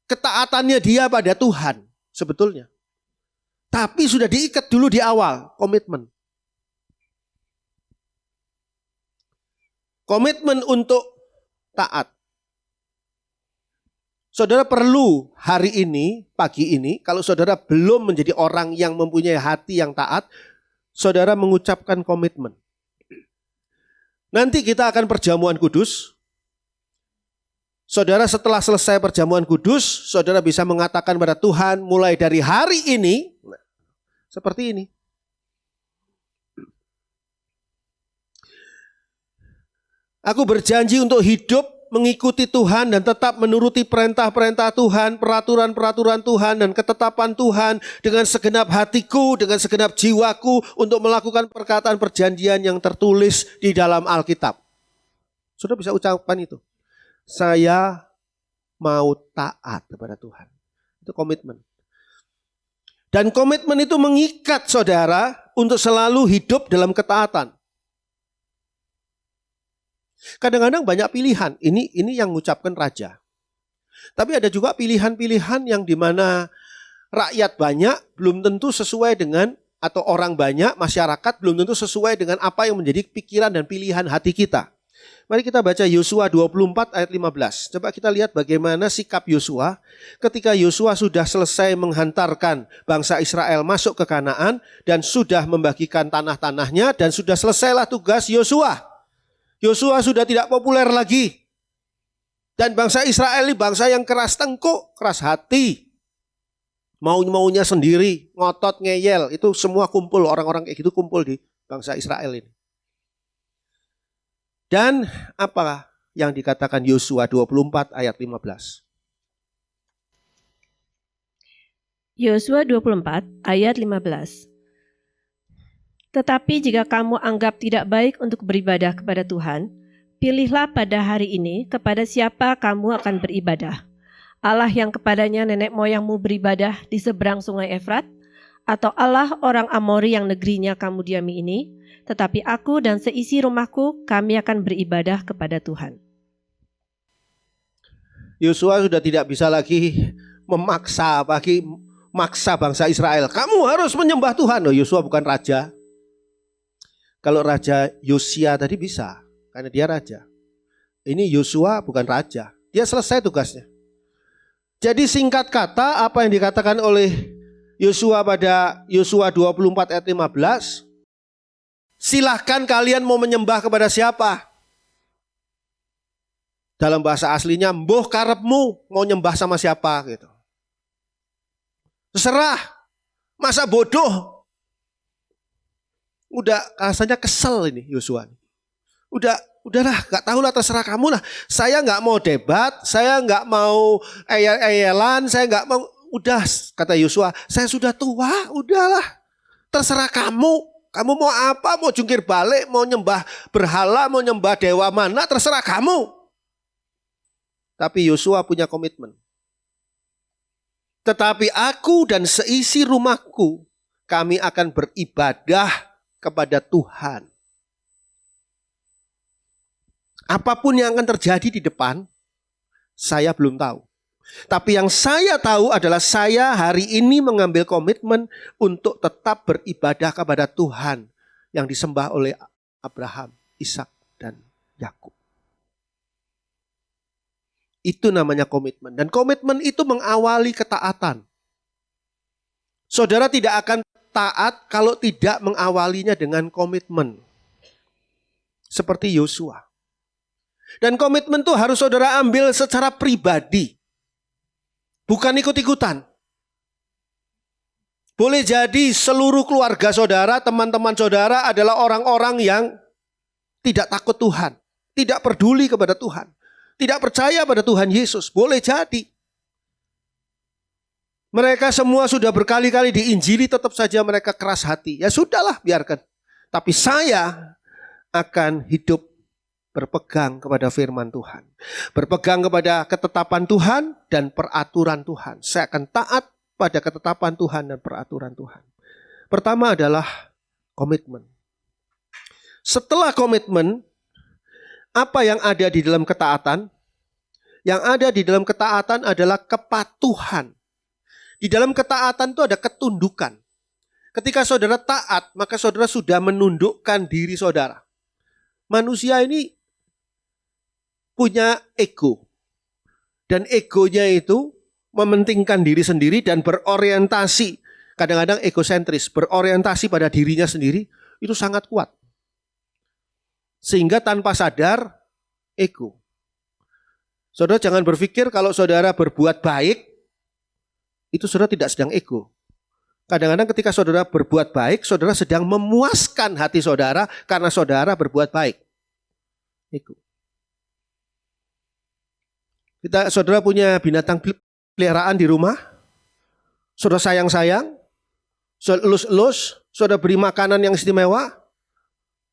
ketaatannya dia pada Tuhan sebetulnya. Tapi sudah diikat dulu di awal, komitmen. Komitmen untuk taat. Saudara perlu hari ini, pagi ini, kalau saudara belum menjadi orang yang mempunyai hati yang taat, saudara mengucapkan komitmen. Nanti kita akan perjamuan kudus. Saudara setelah selesai perjamuan kudus, saudara bisa mengatakan pada Tuhan mulai dari hari ini, seperti ini. Aku berjanji untuk hidup mengikuti Tuhan dan tetap menuruti perintah-perintah Tuhan, peraturan-peraturan Tuhan dan ketetapan Tuhan dengan segenap hatiku, dengan segenap jiwaku untuk melakukan perkataan perjanjian yang tertulis di dalam Alkitab. Sudah bisa ucapkan itu. Saya mau taat kepada Tuhan. Itu komitmen. Dan komitmen itu mengikat saudara untuk selalu hidup dalam ketaatan. Kadang-kadang banyak pilihan, ini yang mengucapkan raja. Tapi ada juga pilihan-pilihan yang dimana rakyat banyak belum tentu sesuai dengan atau orang banyak, masyarakat belum tentu sesuai dengan apa yang menjadi pikiran dan pilihan hati kita. Mari kita baca Yosua 24 ayat 15. Coba kita lihat bagaimana sikap Yosua ketika Yosua sudah selesai menghantarkan bangsa Israel masuk ke Kanaan dan sudah membagikan tanah-tanahnya dan sudah selesailah tugas Yosua. Yosua sudah tidak populer lagi. Dan bangsa Israel ini bangsa yang keras tengkuk, keras hati. Maunya sendiri, ngotot, ngeyel, itu semua kumpul, orang-orang kayak gitu kumpul di bangsa Israel ini. Dan apa yang dikatakan Yosua 24 ayat 15? Yosua 24 ayat 15. Tetapi jika kamu anggap tidak baik untuk beribadah kepada Tuhan, pilihlah pada hari ini kepada siapa kamu akan beribadah. Allah yang kepadanya nenek moyangmu beribadah di seberang sungai Efrat, atau Allah orang Amori yang negerinya kamu diami ini, tetapi aku dan seisi rumahku kami akan beribadah kepada Tuhan. Yosua sudah tidak bisa lagi memaksa bangsa Israel. Kamu harus menyembah Tuhan. Oh, Yosua bukan raja. Kalau raja Yosia tadi bisa, karena dia raja. Ini Yosua bukan raja. Dia selesai tugasnya. Jadi singkat kata apa yang dikatakan oleh Yosua pada Yosua 24 ayat 15. Silahkan kalian mau menyembah kepada siapa. Dalam bahasa aslinya, mbuh karepmu mau nyembah sama siapa gitu. Terserah. Masa bodoh. Udah rasanya kesel ini Yosua. Udahlah, gak tahu lah, terserah kamu lah. Saya gak mau debat, saya gak mau eyel-eyelan, saya gak mau. Udah, kata Yosua, saya sudah tua, udahlah. Terserah kamu. Kamu mau apa? Mau jungkir balik, mau nyembah berhala, mau nyembah dewa mana, terserah kamu. Tapi Yosua punya komitmen. Tetapi aku dan seisi rumahku, kami akan beribadah kepada Tuhan. Apapun yang akan terjadi di depan, saya belum tahu. Tapi yang saya tahu adalah saya hari ini mengambil komitmen untuk tetap beribadah kepada Tuhan yang disembah oleh Abraham, Ishak, dan Yakub. Itu namanya komitmen. Dan komitmen itu mengawali ketaatan. Saudara tidak akan taat kalau tidak mengawalinya dengan komitmen. Seperti Yosua. Dan komitmen itu harus saudara ambil secara pribadi. Bukan ikut-ikutan. Boleh jadi seluruh keluarga saudara, teman-teman saudara adalah orang-orang yang tidak takut Tuhan. Tidak peduli kepada Tuhan. Tidak percaya pada Tuhan Yesus. Boleh jadi. Mereka semua sudah berkali-kali diinjili, tetap saja mereka keras hati. Ya sudahlah, biarkan. Tapi saya akan hidup berpegang kepada firman Tuhan. Berpegang kepada ketetapan Tuhan dan peraturan Tuhan. Saya akan taat pada ketetapan Tuhan dan peraturan Tuhan. Pertama adalah komitmen. Setelah komitmen, apa yang ada di dalam ketaatan? Yang ada di dalam ketaatan adalah kepatuhan. Di dalam ketaatan itu ada ketundukan. Ketika saudara taat, maka saudara sudah menundukkan diri saudara. Manusia ini punya ego. Dan egonya itu mementingkan diri sendiri dan berorientasi. Kadang-kadang egosentris, berorientasi pada dirinya sendiri, itu sangat kuat. Sehingga tanpa sadar, ego. Saudara jangan berpikir kalau saudara berbuat baik, itu saudara tidak sedang ego. Kadang-kadang ketika saudara berbuat baik, saudara sedang memuaskan hati saudara karena saudara berbuat baik. Ego. Saudara punya binatang peliharaan di rumah, saudara sayang-sayang, saudara elus-elus, saudara beri makanan yang istimewa,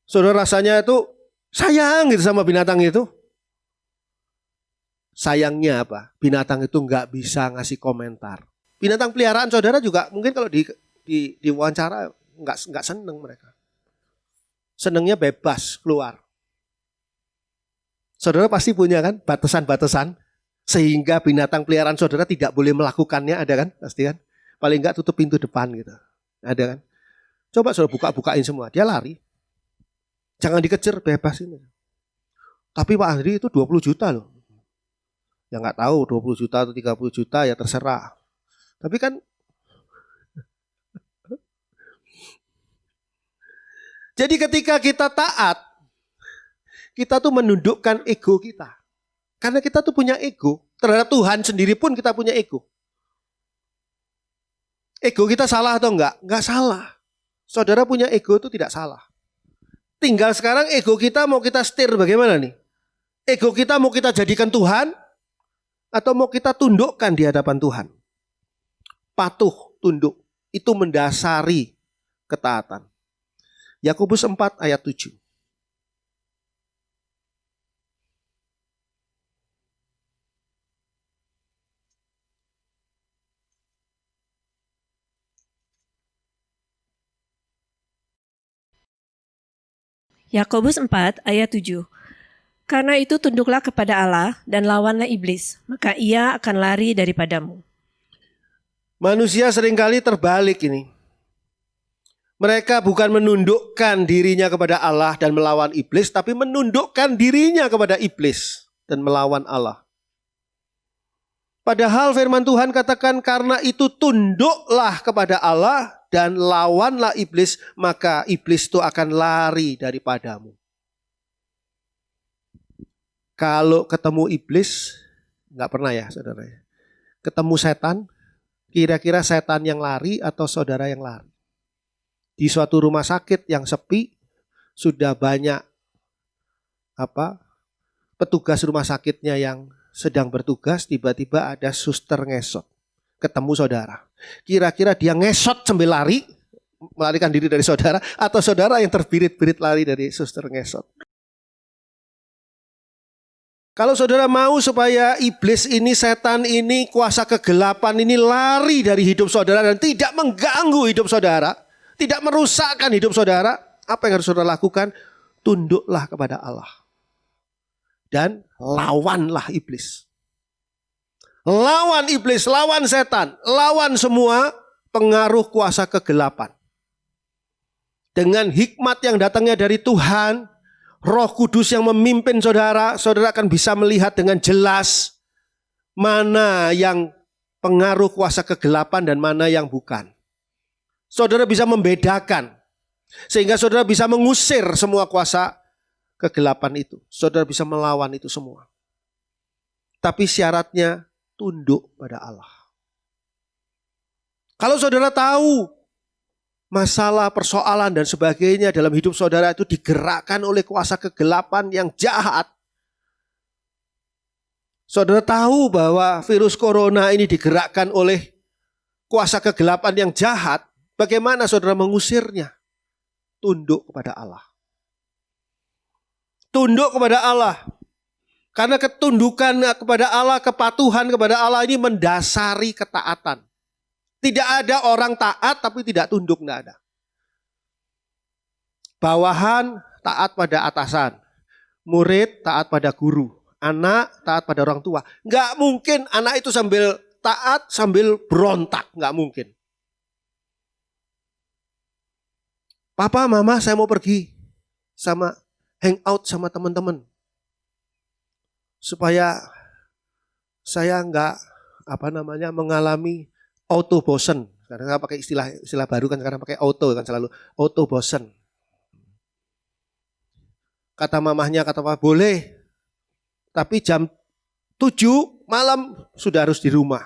saudara rasanya itu sayang gitu sama binatang itu. Sayangnya apa? Binatang itu nggak bisa ngasih komentar. Binatang peliharaan saudara juga mungkin kalau di wawancara nggak seneng mereka. Senengnya bebas keluar. Saudara pasti punya kan batasan-batasan. Sehingga binatang peliharaan saudara tidak boleh melakukannya, ada kan? Pasti kan? Paling enggak tutup pintu depan gitu. Ada kan? Coba saudara buka-bukain semua, dia lari. Jangan dikejar, bebasin. Tapi Pak Andri itu 20 juta loh. Ya nggak tahu 20 juta atau 30 juta ya terserah. Tapi kan jadi ketika kita taat, kita tuh menundukkan ego kita. Karena kita tuh punya ego. Terhadap Tuhan sendiri pun kita punya ego. Ego kita salah atau enggak? Enggak salah. Saudara punya ego itu tidak salah. Tinggal sekarang ego kita mau kita setir bagaimana nih? Ego kita mau kita jadikan Tuhan atau mau kita tundukkan di hadapan Tuhan? Patuh, tunduk. Itu mendasari ketaatan. Yakobus 4 ayat 7. Yakobus 4 ayat 7. Karena itu tunduklah kepada Allah dan lawanlah iblis, maka ia akan lari daripadamu. Manusia seringkali terbalik ini. Mereka bukan menundukkan dirinya kepada Allah dan melawan iblis, tapi menundukkan dirinya kepada iblis dan melawan Allah. Padahal firman Tuhan katakan karena itu tunduklah kepada Allah dan lawanlah iblis, maka iblis itu akan lari daripadamu. Kalau ketemu iblis, nggak pernah ya saudara ya. Ketemu setan, kira-kira setan yang lari atau saudara yang lari? Di suatu rumah sakit yang sepi, sudah banyak petugas rumah sakitnya yang sedang bertugas, tiba-tiba ada suster ngesot. Ketemu saudara. Kira-kira dia ngesot sambil lari, melarikan diri dari saudara, atau saudara yang terbirit-birit lari dari suster ngesot. Kalau saudara mau supaya iblis ini, setan ini, kuasa kegelapan ini lari dari hidup saudara dan tidak mengganggu hidup saudara, tidak merusakkan hidup saudara, apa yang harus saudara lakukan? Tunduklah kepada Allah. Dan lawanlah iblis. Lawan iblis, lawan setan, lawan semua pengaruh kuasa kegelapan. Dengan hikmat yang datangnya dari Tuhan, Roh Kudus yang memimpin saudara, saudara akan bisa melihat dengan jelas mana yang pengaruh kuasa kegelapan dan mana yang bukan. Saudara bisa membedakan, sehingga saudara bisa mengusir semua kuasa kegelapan itu. Saudara bisa melawan itu semua. Tapi syaratnya tunduk pada Allah. Kalau saudara tahu masalah, persoalan dan sebagainya dalam hidup saudara itu digerakkan oleh kuasa kegelapan yang jahat. Saudara tahu bahwa virus corona ini digerakkan oleh kuasa kegelapan yang jahat. Bagaimana saudara mengusirnya? Tunduk kepada Allah. Tunduk kepada Allah. Karena ketundukan kepada Allah, kepatuhan kepada Allah ini mendasari ketaatan. Tidak ada orang taat tapi tidak tunduk, tidak ada. Bawahan taat pada atasan, murid taat pada guru, anak taat pada orang tua. Enggak mungkin anak itu sambil taat sambil berontak, enggak mungkin. Papa, mama, saya mau pergi sama hangout sama teman-teman supaya saya enggak mengalami auto bosen. Karena pakai istilah baru kan, sekarang pakai auto kan, selalu auto bosen. Kata mamahnya, kata papa, boleh. Tapi jam 7 malam sudah harus di rumah.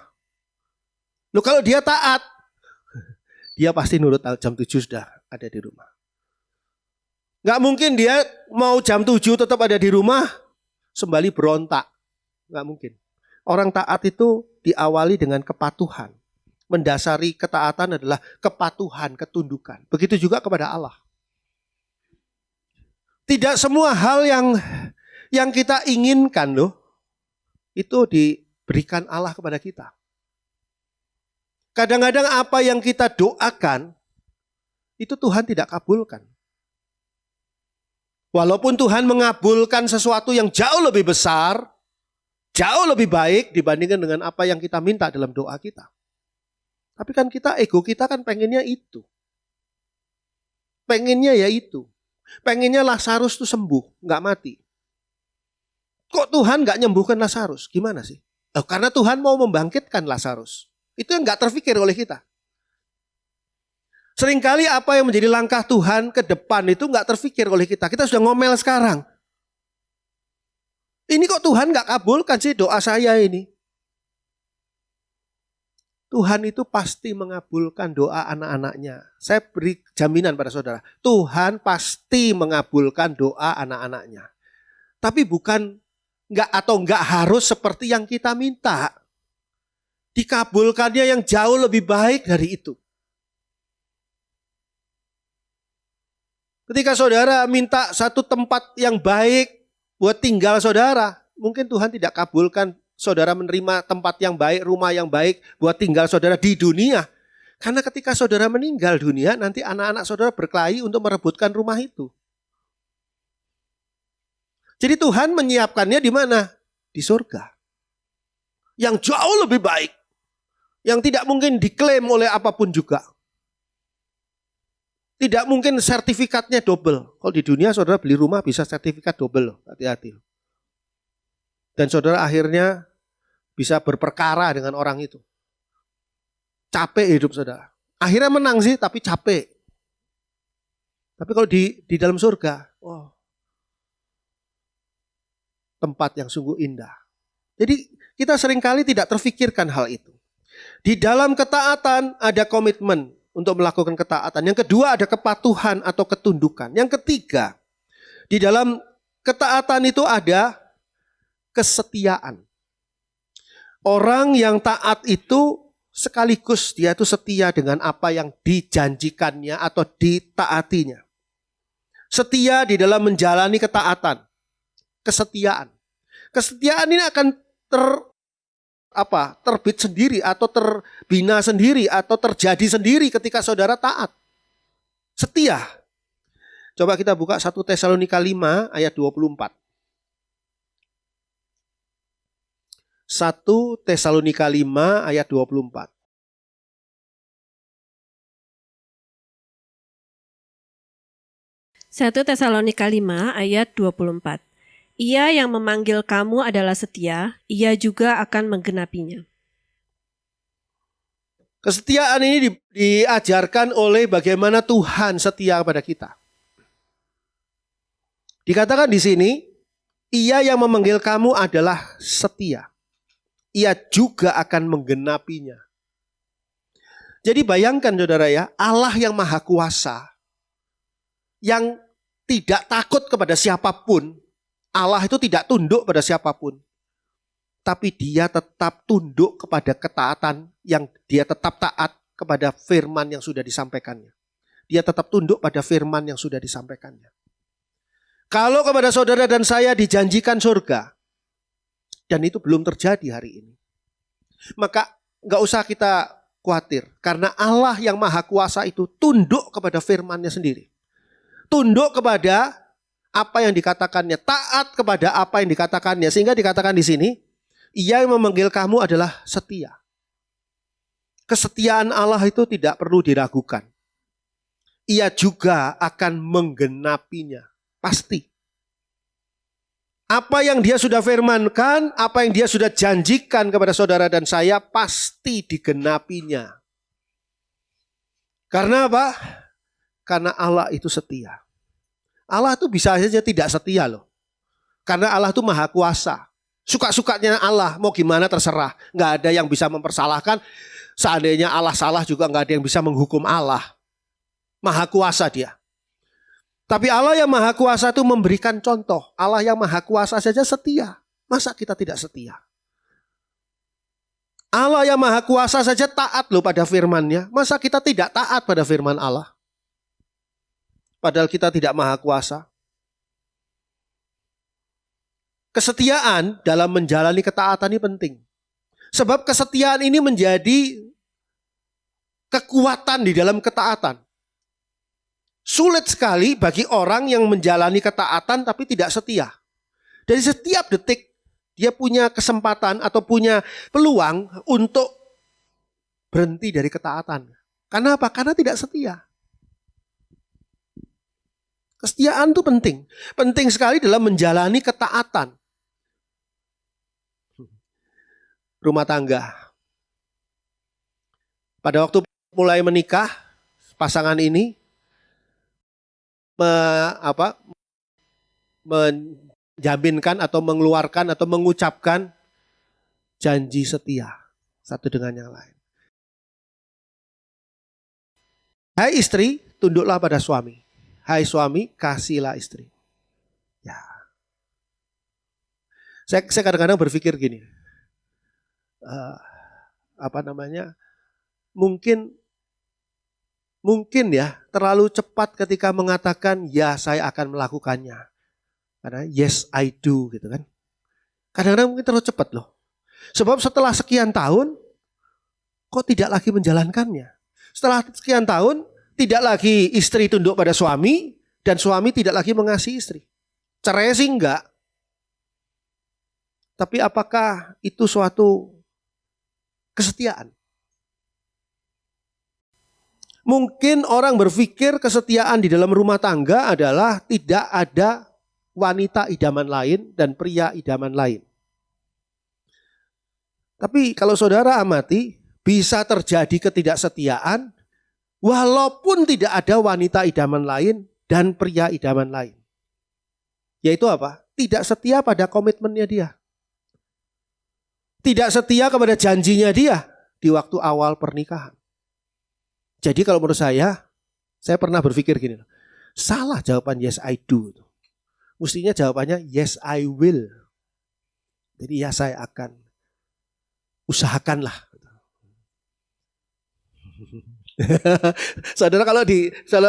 Loh, kalau dia taat, dia pasti nurut, jam 7 sudah ada di rumah. Gak mungkin dia mau jam 7 tetap ada di rumah, sembali berontak. Gak mungkin. Orang taat itu diawali dengan kepatuhan. Mendasari ketaatan adalah kepatuhan, ketundukan. Begitu juga kepada Allah. Tidak semua hal yang kita inginkan loh, itu diberikan Allah kepada kita. Kadang-kadang apa yang kita doakan, itu Tuhan tidak kabulkan. Walaupun Tuhan mengabulkan sesuatu yang jauh lebih besar, jauh lebih baik dibandingkan dengan apa yang kita minta dalam doa kita. Tapi kan ego kita kan pengennya itu. pengennya ya itu. Pengennya Lazarus tuh sembuh, nggak mati. Kok Tuhan nggak nyembuhkan Lazarus? Gimana sih? Karena Tuhan mau membangkitkan Lazarus. Itu yang nggak terpikir oleh kita. Seringkali apa yang menjadi langkah Tuhan ke depan itu nggak terpikir oleh kita. Kita sudah ngomel sekarang. Ini kok Tuhan nggak kabulkan sih doa saya ini? Tuhan itu pasti mengabulkan doa anak-anaknya. Saya beri jaminan pada saudara. Tuhan pasti mengabulkan doa anak-anaknya. Tapi bukan nggak harus seperti yang kita minta. Dikabulkannya yang jauh lebih baik dari itu. Ketika saudara minta satu tempat yang baik buat tinggal saudara, mungkin Tuhan tidak kabulkan saudara menerima tempat yang baik, rumah yang baik buat tinggal saudara di dunia. Karena ketika saudara meninggal dunia, nanti anak-anak saudara berkelahi untuk merebutkan rumah itu. Jadi Tuhan menyiapkannya di mana? Di surga. Yang jauh lebih baik. Yang tidak mungkin diklaim oleh apapun juga. Tidak mungkin sertifikatnya double. Kalau di dunia saudara beli rumah bisa sertifikat double loh. Hati-hati. Dan saudara akhirnya bisa berperkara dengan orang itu. Capek hidup saudara. Akhirnya menang sih tapi capek. Tapi kalau di dalam surga, wow, tempat yang sungguh indah. Jadi kita seringkali tidak terfikirkan hal itu. Di dalam ketaatan ada komitmen untuk melakukan ketaatan. Yang kedua ada kepatuhan atau ketundukan. Yang ketiga, di dalam ketaatan itu ada kesetiaan. Orang yang taat itu sekaligus dia itu setia dengan apa yang dijanjikannya atau ditaatinya. Setia di dalam menjalani ketaatan. Kesetiaan. Kesetiaan ini akan terbit sendiri atau terbina sendiri atau terjadi sendiri ketika saudara taat. Setia. Coba kita buka 1 Tesalonika 5 ayat 24. 1 Tesalonika 5 ayat 24. Satu Tesalonika 5 ayat 24. Ia yang memanggil kamu adalah setia, ia juga akan menggenapinya. Kesetiaan ini diajarkan oleh bagaimana Tuhan setia kepada kita. Dikatakan di sini, ia yang memanggil kamu adalah setia. Ia juga akan menggenapinya. Jadi bayangkan saudara ya, Allah yang maha kuasa, yang tidak takut kepada siapapun. Allah itu tidak tunduk pada siapapun. Tapi dia tetap tunduk kepada ketaatan yang dia tetap taat kepada firman yang sudah disampaikannya. Dia tetap tunduk pada firman yang sudah disampaikannya. Kalau kepada saudara dan saya dijanjikan surga, dan itu belum terjadi hari ini, maka gak usah kita khawatir. Karena Allah yang maha kuasa itu tunduk kepada firman-Nya sendiri. Tunduk kepada apa yang dikatakannya, taat kepada apa yang dikatakannya. Sehingga dikatakan di sini, ia yang memanggil kamu adalah setia. Kesetiaan Allah itu tidak perlu diragukan. Ia juga akan menggenapinya. Pasti. Apa yang dia sudah firmankan, apa yang dia sudah janjikan kepada saudara dan saya, pasti digenapinya. Karena apa? Karena Allah itu setia. Allah itu bisa saja tidak setia loh. Karena Allah itu maha kuasa. Suka-sukanya Allah, mau gimana terserah. Nggak ada yang bisa mempersalahkan. Seandainya Allah salah juga nggak ada yang bisa menghukum Allah. Maha kuasa dia. Tapi Allah yang maha kuasa itu memberikan contoh. Allah yang maha kuasa saja setia. Masa kita tidak setia? Allah yang maha kuasa saja taat loh pada firman-Nya. Masa kita tidak taat pada firman Allah? Padahal kita tidak maha kuasa. Kesetiaan dalam menjalani ketaatan ini penting. Sebab kesetiaan ini menjadi kekuatan di dalam ketaatan. Sulit sekali bagi orang yang menjalani ketaatan tapi tidak setia. Dari setiap detik dia punya kesempatan atau punya peluang untuk berhenti dari ketaatan. Karena apa? Karena tidak setia. Kesetiaan itu penting. Penting sekali dalam menjalani ketaatan. Rumah tangga. Pada waktu mulai menikah, pasangan ini menjaminkan atau mengeluarkan atau mengucapkan janji setia satu dengan yang lain. Hai istri, tunduklah pada suami. Hai suami, kasihlah istri. Ya. Saya kadang-kadang berpikir gini. Mungkin ya terlalu cepat ketika mengatakan ya saya akan melakukannya. Karena yes I do gitu kan. Kadang-kadang mungkin terlalu cepat loh. Sebab setelah sekian tahun kok tidak lagi menjalankannya. Setelah sekian tahun tidak lagi istri tunduk pada suami dan suami tidak lagi mengasihi istri. Cerai sih enggak. Tapi apakah itu suatu kesetiaan? Mungkin orang berpikir kesetiaan di dalam rumah tangga adalah tidak ada wanita idaman lain dan pria idaman lain. Tapi kalau saudara amati, bisa terjadi ketidaksetiaan walaupun tidak ada wanita idaman lain dan pria idaman lain. Yaitu apa? Tidak setia pada komitmennya dia. Tidak setia kepada janjinya dia di waktu awal pernikahan. Jadi kalau menurut saya pernah berpikir gini, salah jawaban yes I do. Mestinya jawabannya yes I will. Jadi ya saya akan usahakanlah. Saudara kalau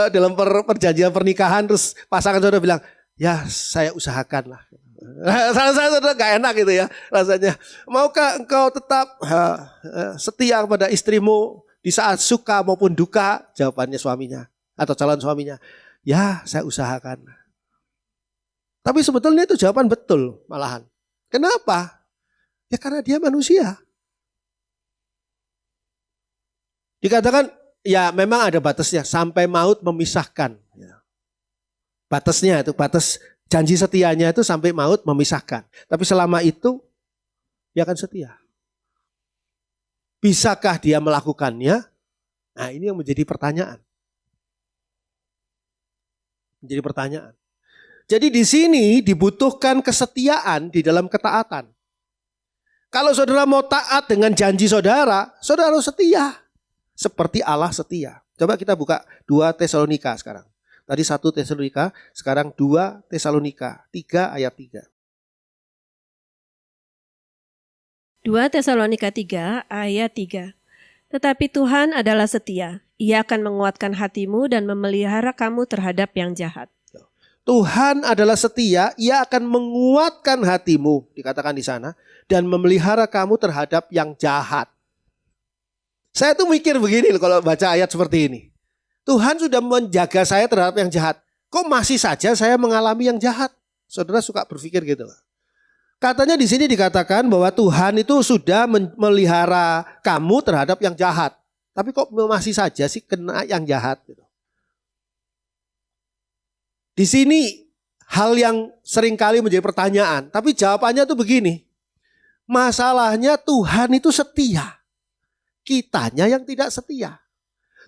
dalam perjanjian pernikahan terus pasangan saudara bilang, ya saya usahakanlah. Saya saudara gak enak gitu ya rasanya. Maukah engkau tetap setia kepada istrimu di saat suka maupun duka? Jawabannya suaminya atau calon suaminya, ya saya usahakan. Tapi sebetulnya itu jawaban betul malahan. Kenapa? Ya karena dia manusia. Dikatakan ya memang ada batasnya sampai maut memisahkan. Batasnya itu, batas janji setianya itu sampai maut memisahkan. Tapi selama itu dia akan setia. Bisakah dia melakukannya? Nah ini yang menjadi pertanyaan. Menjadi pertanyaan. Jadi di sini dibutuhkan kesetiaan di dalam ketaatan. Kalau saudara mau taat dengan janji saudara, saudara harus setia. Seperti Allah setia. Coba kita buka 2 Tesalonika sekarang. Tadi 1 Tesalonika, sekarang 2 Tesalonika 3 ayat 3. 2 Tesalonika 3 ayat 3. Tetapi Tuhan adalah setia. Ia akan menguatkan hatimu dan memelihara kamu terhadap yang jahat. Tuhan adalah setia, ia akan menguatkan hatimu, dikatakan di sana, dan memelihara kamu terhadap yang jahat. Saya tuh mikir begini loh kalau baca ayat seperti ini. Tuhan sudah menjaga saya terhadap yang jahat. Kok masih saja saya mengalami yang jahat? Saudara suka berpikir gitu. Katanya di sini dikatakan bahwa Tuhan itu sudah memelihara kamu terhadap yang jahat. Tapi kok masih saja sih kena yang jahat? Di sini hal yang seringkali menjadi pertanyaan. Tapi jawabannya tuh begini. Masalahnya Tuhan itu setia. Kitanya yang tidak setia.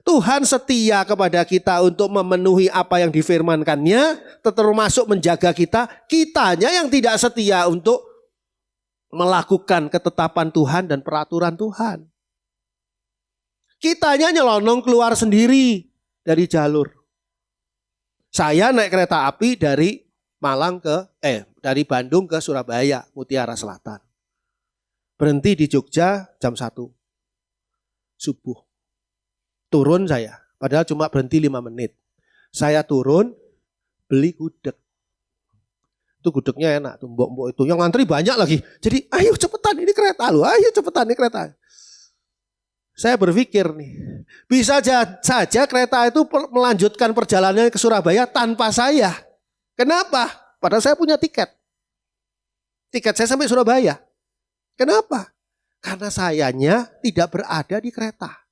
Tuhan setia kepada kita untuk memenuhi apa yang difirmankannya, termasuk menjaga kita. Kitanya yang tidak setia untuk melakukan ketetapan Tuhan dan peraturan Tuhan. Kitanya nyelonong keluar sendiri dari jalur. Saya naik kereta api dari dari Bandung ke Surabaya, Mutiara Selatan. Berhenti di Jogja jam 1 subuh. Turun saya, padahal cuma berhenti 5 menit. Saya turun, beli gudeg. Itu gudegnya enak, tuh mbok-mbok itu. Yang ngantri banyak lagi. Jadi ayo cepetan ini kereta loh, ayo cepetan ini kereta. Saya berpikir nih, bisa saja kereta itu melanjutkan perjalanannya ke Surabaya tanpa saya. Kenapa? Padahal saya punya tiket. Tiket saya sampai Surabaya. Kenapa? Karena sayanya tidak berada di kereta.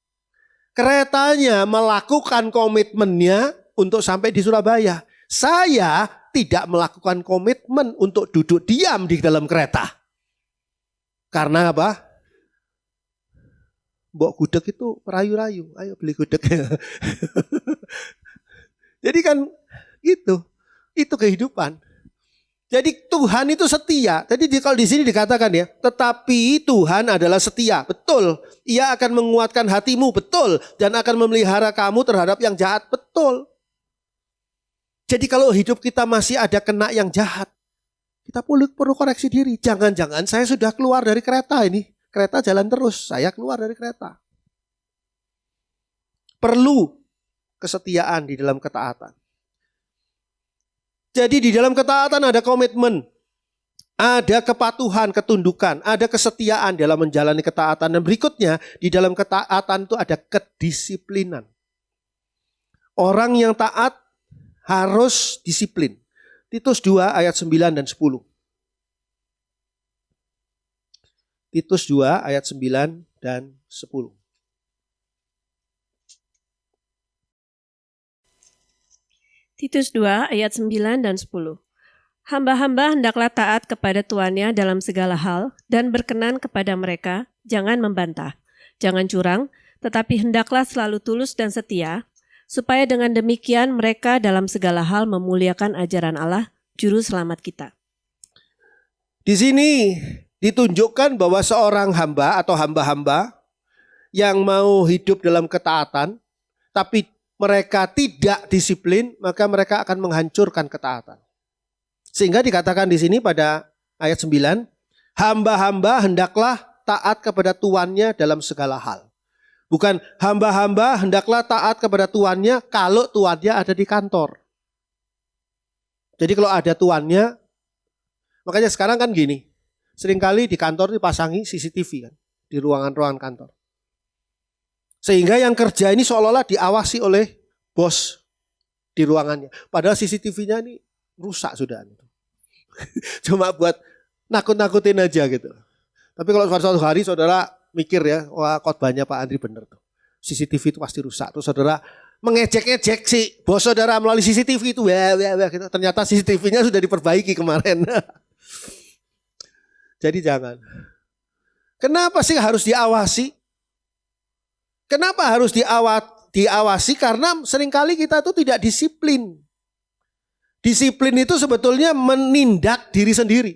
Keretanya melakukan komitmennya untuk sampai di Surabaya. Saya tidak melakukan komitmen untuk duduk diam di dalam kereta. Karena apa? Mbok gudeg itu rayu-rayu. Ayo beli gudeg. Jadi kan gitu. Itu kehidupan. Jadi Tuhan itu setia. Jadi kalau di sini dikatakan ya, tetapi Tuhan adalah setia. Betul. Ia akan menguatkan hatimu. Betul. Dan akan memelihara kamu terhadap yang jahat. Betul. Jadi kalau hidup kita masih ada kena yang jahat, kita perlu koreksi diri. Jangan-jangan saya sudah keluar dari kereta ini. Kereta jalan terus. Saya keluar dari kereta. Perlu kesetiaan di dalam ketaatan. Jadi di dalam ketaatan ada komitmen, ada kepatuhan, ketundukan, ada kesetiaan dalam menjalani ketaatan. Dan berikutnya di dalam ketaatan itu ada kedisiplinan. Orang yang taat harus disiplin. Titus 2 ayat 9 dan 10. Titus 2 ayat 9 dan 10. Titus 2 ayat 9 dan 10. Hamba-hamba hendaklah taat kepada tuannya dalam segala hal dan berkenan kepada mereka, jangan membantah, jangan curang, tetapi hendaklah selalu tulus dan setia, supaya dengan demikian mereka dalam segala hal memuliakan ajaran Allah, juru selamat kita. Di sini ditunjukkan bahwa seorang hamba atau hamba-hamba yang mau hidup dalam ketaatan, tapi mereka tidak disiplin, maka mereka akan menghancurkan ketaatan. Sehingga dikatakan di sini pada ayat 9, hamba-hamba hendaklah taat kepada tuannya dalam segala hal. Bukan hamba-hamba hendaklah taat kepada tuannya kalau tuannya ada di kantor. Jadi kalau ada tuannya, makanya sekarang kan gini, seringkali di kantor dipasangi CCTV kan, di ruangan-ruangan kantor. Sehingga yang kerja ini seolah-olah diawasi oleh bos di ruangannya. Padahal CCTV-nya ini rusak sudah. Cuma buat nakut-nakutin aja gitu. Tapi kalau suatu hari saudara mikir ya, wah khotbahnya Pak Andri bener tuh. CCTV itu pasti rusak. Terus saudara mengejek-ejek si bos saudara melalui CCTV itu. Gitu. Ternyata CCTV-nya sudah diperbaiki kemarin. Jadi jangan. Kenapa sih harus diawasi? Kenapa harus diawasi? Karena seringkali kita itu tidak disiplin. Disiplin itu sebetulnya menindak diri sendiri.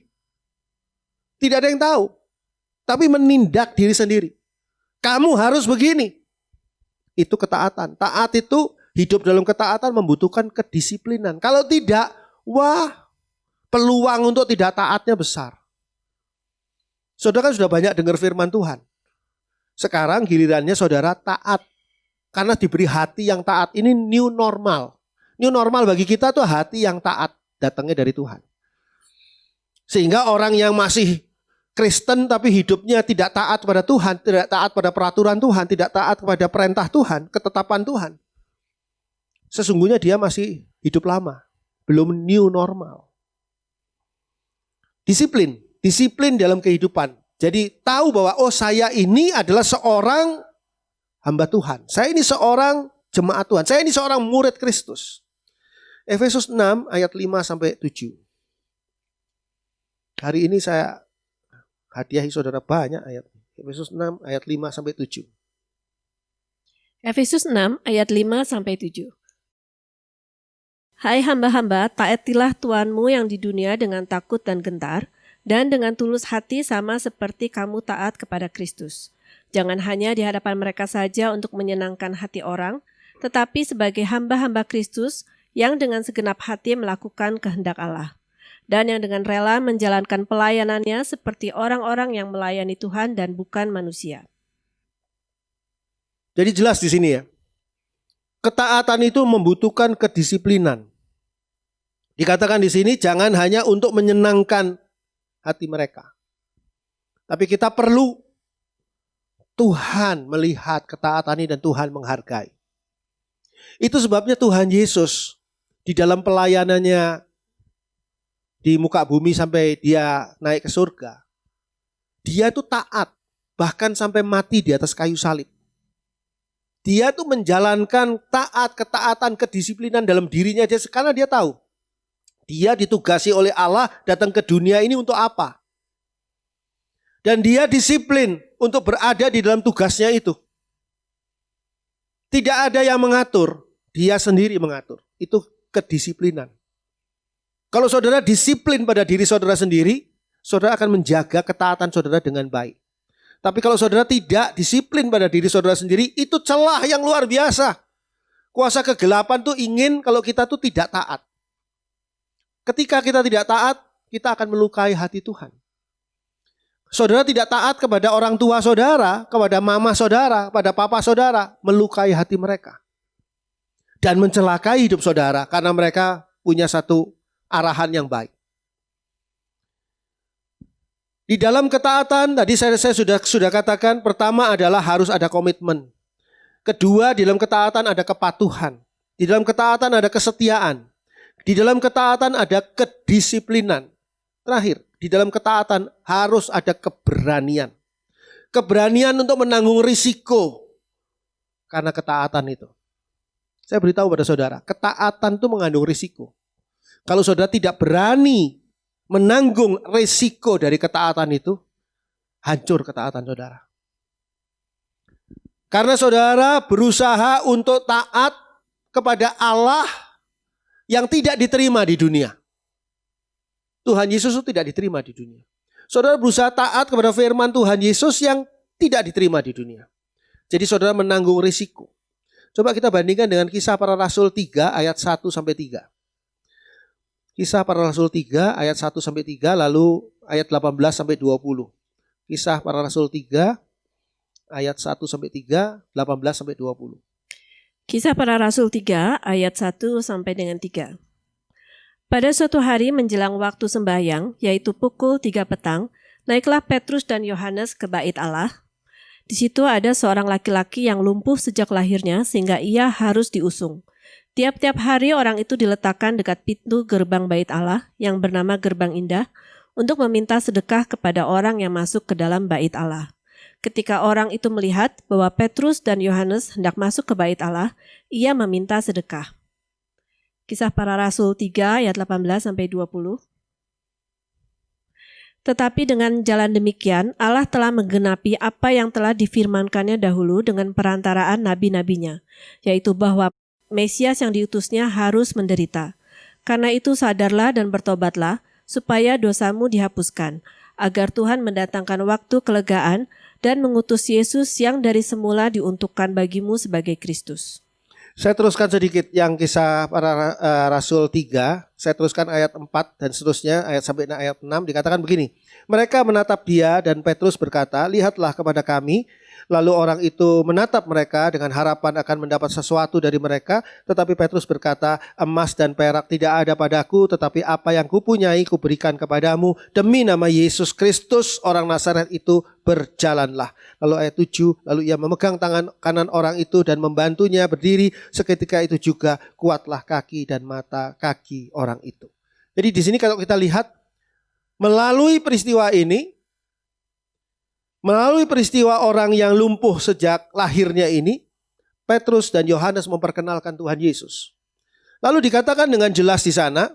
Tidak ada yang tahu. Tapi menindak diri sendiri. Kamu harus begini. Itu ketaatan. Taat itu, hidup dalam ketaatan membutuhkan kedisiplinan. Kalau tidak, wah, peluang untuk tidak taatnya besar. Saudara kan sudah banyak dengar firman Tuhan. Sekarang gilirannya saudara taat. Karena diberi hati yang taat. Ini new normal. New normal bagi kita tuh hati yang taat. Datangnya dari Tuhan. Sehingga orang yang masih Kristen tapi hidupnya tidak taat pada Tuhan. Tidak taat pada peraturan Tuhan. Tidak taat kepada perintah Tuhan. Ketetapan Tuhan. Sesungguhnya dia masih hidup lama. Belum new normal. Disiplin. Disiplin dalam kehidupan. Jadi tahu bahwa saya ini adalah seorang hamba Tuhan. Saya ini seorang jemaat Tuhan. Saya ini seorang murid Kristus. Efesus 6 ayat 5 sampai 7. Hari ini saya hadiahi saudara banyak ayat. Efesus 6 ayat 5 sampai 7. Efesus 6 ayat 5 sampai 7. Hai hamba-hamba, taatilah Tuanmu yang di dunia dengan takut dan gentar, dan dengan tulus hati sama seperti kamu taat kepada Kristus. Jangan hanya di hadapan mereka saja untuk menyenangkan hati orang, tetapi sebagai hamba-hamba Kristus yang dengan segenap hati melakukan kehendak Allah, dan yang dengan rela menjalankan pelayanannya seperti orang-orang yang melayani Tuhan dan bukan manusia. Jadi jelas di sini ya, ketaatan itu membutuhkan kedisiplinan. Dikatakan di sini jangan hanya untuk menyenangkan hati mereka. Tapi kita perlu Tuhan melihat ketaatan ini dan Tuhan menghargai. Itu sebabnya Tuhan Yesus di dalam pelayanannya di muka bumi sampai dia naik ke surga. Dia itu taat, bahkan sampai mati di atas kayu salib. Dia tuh menjalankan taat, ketaatan, kedisiplinan dalam dirinya dia karena dia tahu Dia ditugasi oleh Allah datang ke dunia ini untuk apa? Dan dia disiplin untuk berada di dalam tugasnya itu. Tidak ada yang mengatur, dia sendiri mengatur. Itu kedisiplinan. Kalau saudara disiplin pada diri saudara sendiri, saudara akan menjaga ketaatan saudara dengan baik. Tapi kalau saudara tidak disiplin pada diri saudara sendiri, itu celah yang luar biasa. Kuasa kegelapan tuh ingin kalau kita tuh tidak taat. Ketika kita tidak taat, kita akan melukai hati Tuhan. Saudara tidak taat kepada orang tua saudara, kepada mama saudara, pada papa saudara, melukai hati mereka. Dan mencelakai hidup saudara karena mereka punya satu arahan yang baik. Di dalam ketaatan, tadi saya sudah katakan, pertama adalah harus ada komitmen. Kedua, di dalam ketaatan ada kepatuhan. Di dalam ketaatan ada kesetiaan. Di dalam ketaatan ada kedisiplinan. Terakhir, di dalam ketaatan harus ada keberanian. Keberanian untuk menanggung risiko karena ketaatan itu. Saya beritahu pada saudara, ketaatan itu mengandung risiko. Kalau saudara tidak berani menanggung risiko dari ketaatan itu, hancur ketaatan saudara. Karena saudara berusaha untuk taat kepada Allah yang tidak diterima di dunia. Tuhan Yesus itu tidak diterima di dunia. Saudara berusaha taat kepada firman Tuhan Yesus yang tidak diterima di dunia. Jadi saudara menanggung risiko. Coba kita bandingkan dengan Kisah Para Rasul 3 ayat 1 sampai 3. Kisah Para Rasul 3 ayat 1 sampai 3 lalu ayat 18 sampai 20. Kisah Para Rasul 3 ayat 1 sampai 3, 18 sampai 20. Kisah Para Rasul 3 ayat 1 sampai dengan 3. Pada suatu hari menjelang waktu sembahyang, yaitu pukul 3 petang, naiklah Petrus dan Yohanes ke bait Allah. Di situ ada seorang laki-laki yang lumpuh sejak lahirnya sehingga ia harus diusung. Tiap-tiap hari orang itu diletakkan dekat pintu gerbang bait Allah yang bernama Gerbang Indah untuk meminta sedekah kepada orang yang masuk ke dalam bait Allah. Ketika orang itu melihat bahwa Petrus dan Yohanes hendak masuk ke bait Allah, ia meminta sedekah. Kisah Para Rasul 3 ayat 18 sampai 20. Tetapi dengan jalan demikian, Allah telah menggenapi apa yang telah difirmankannya dahulu dengan perantaraan nabi-nabinya, yaitu bahwa Mesias yang diutusnya harus menderita. Karena itu sadarlah dan bertobatlah, supaya dosamu dihapuskan, agar Tuhan mendatangkan waktu kelegaan dan mengutus Yesus yang dari semula diuntukkan bagimu sebagai Kristus. Saya teruskan sedikit yang Kisah Para Rasul 3, saya teruskan ayat 4 dan seterusnya ayat sampai ayat 6 dikatakan begini. Mereka menatap dia dan Petrus berkata, lihatlah kepada kami. Lalu orang itu menatap mereka dengan harapan akan mendapat sesuatu dari mereka. Tetapi Petrus berkata, emas dan perak tidak ada padaku, tetapi apa yang kupunyai kuberikan kepadamu. Demi nama Yesus Kristus orang Nazaret itu berjalanlah. Lalu ayat 7, lalu ia memegang tangan kanan orang itu dan membantunya berdiri. Seketika itu juga kuatlah kaki dan mata kaki orang itu. Jadi di sini kalau kita lihat, melalui peristiwa ini, melalui peristiwa orang yang lumpuh sejak lahirnya ini, Petrus dan Yohanes memperkenalkan Tuhan Yesus. Lalu dikatakan dengan jelas di sana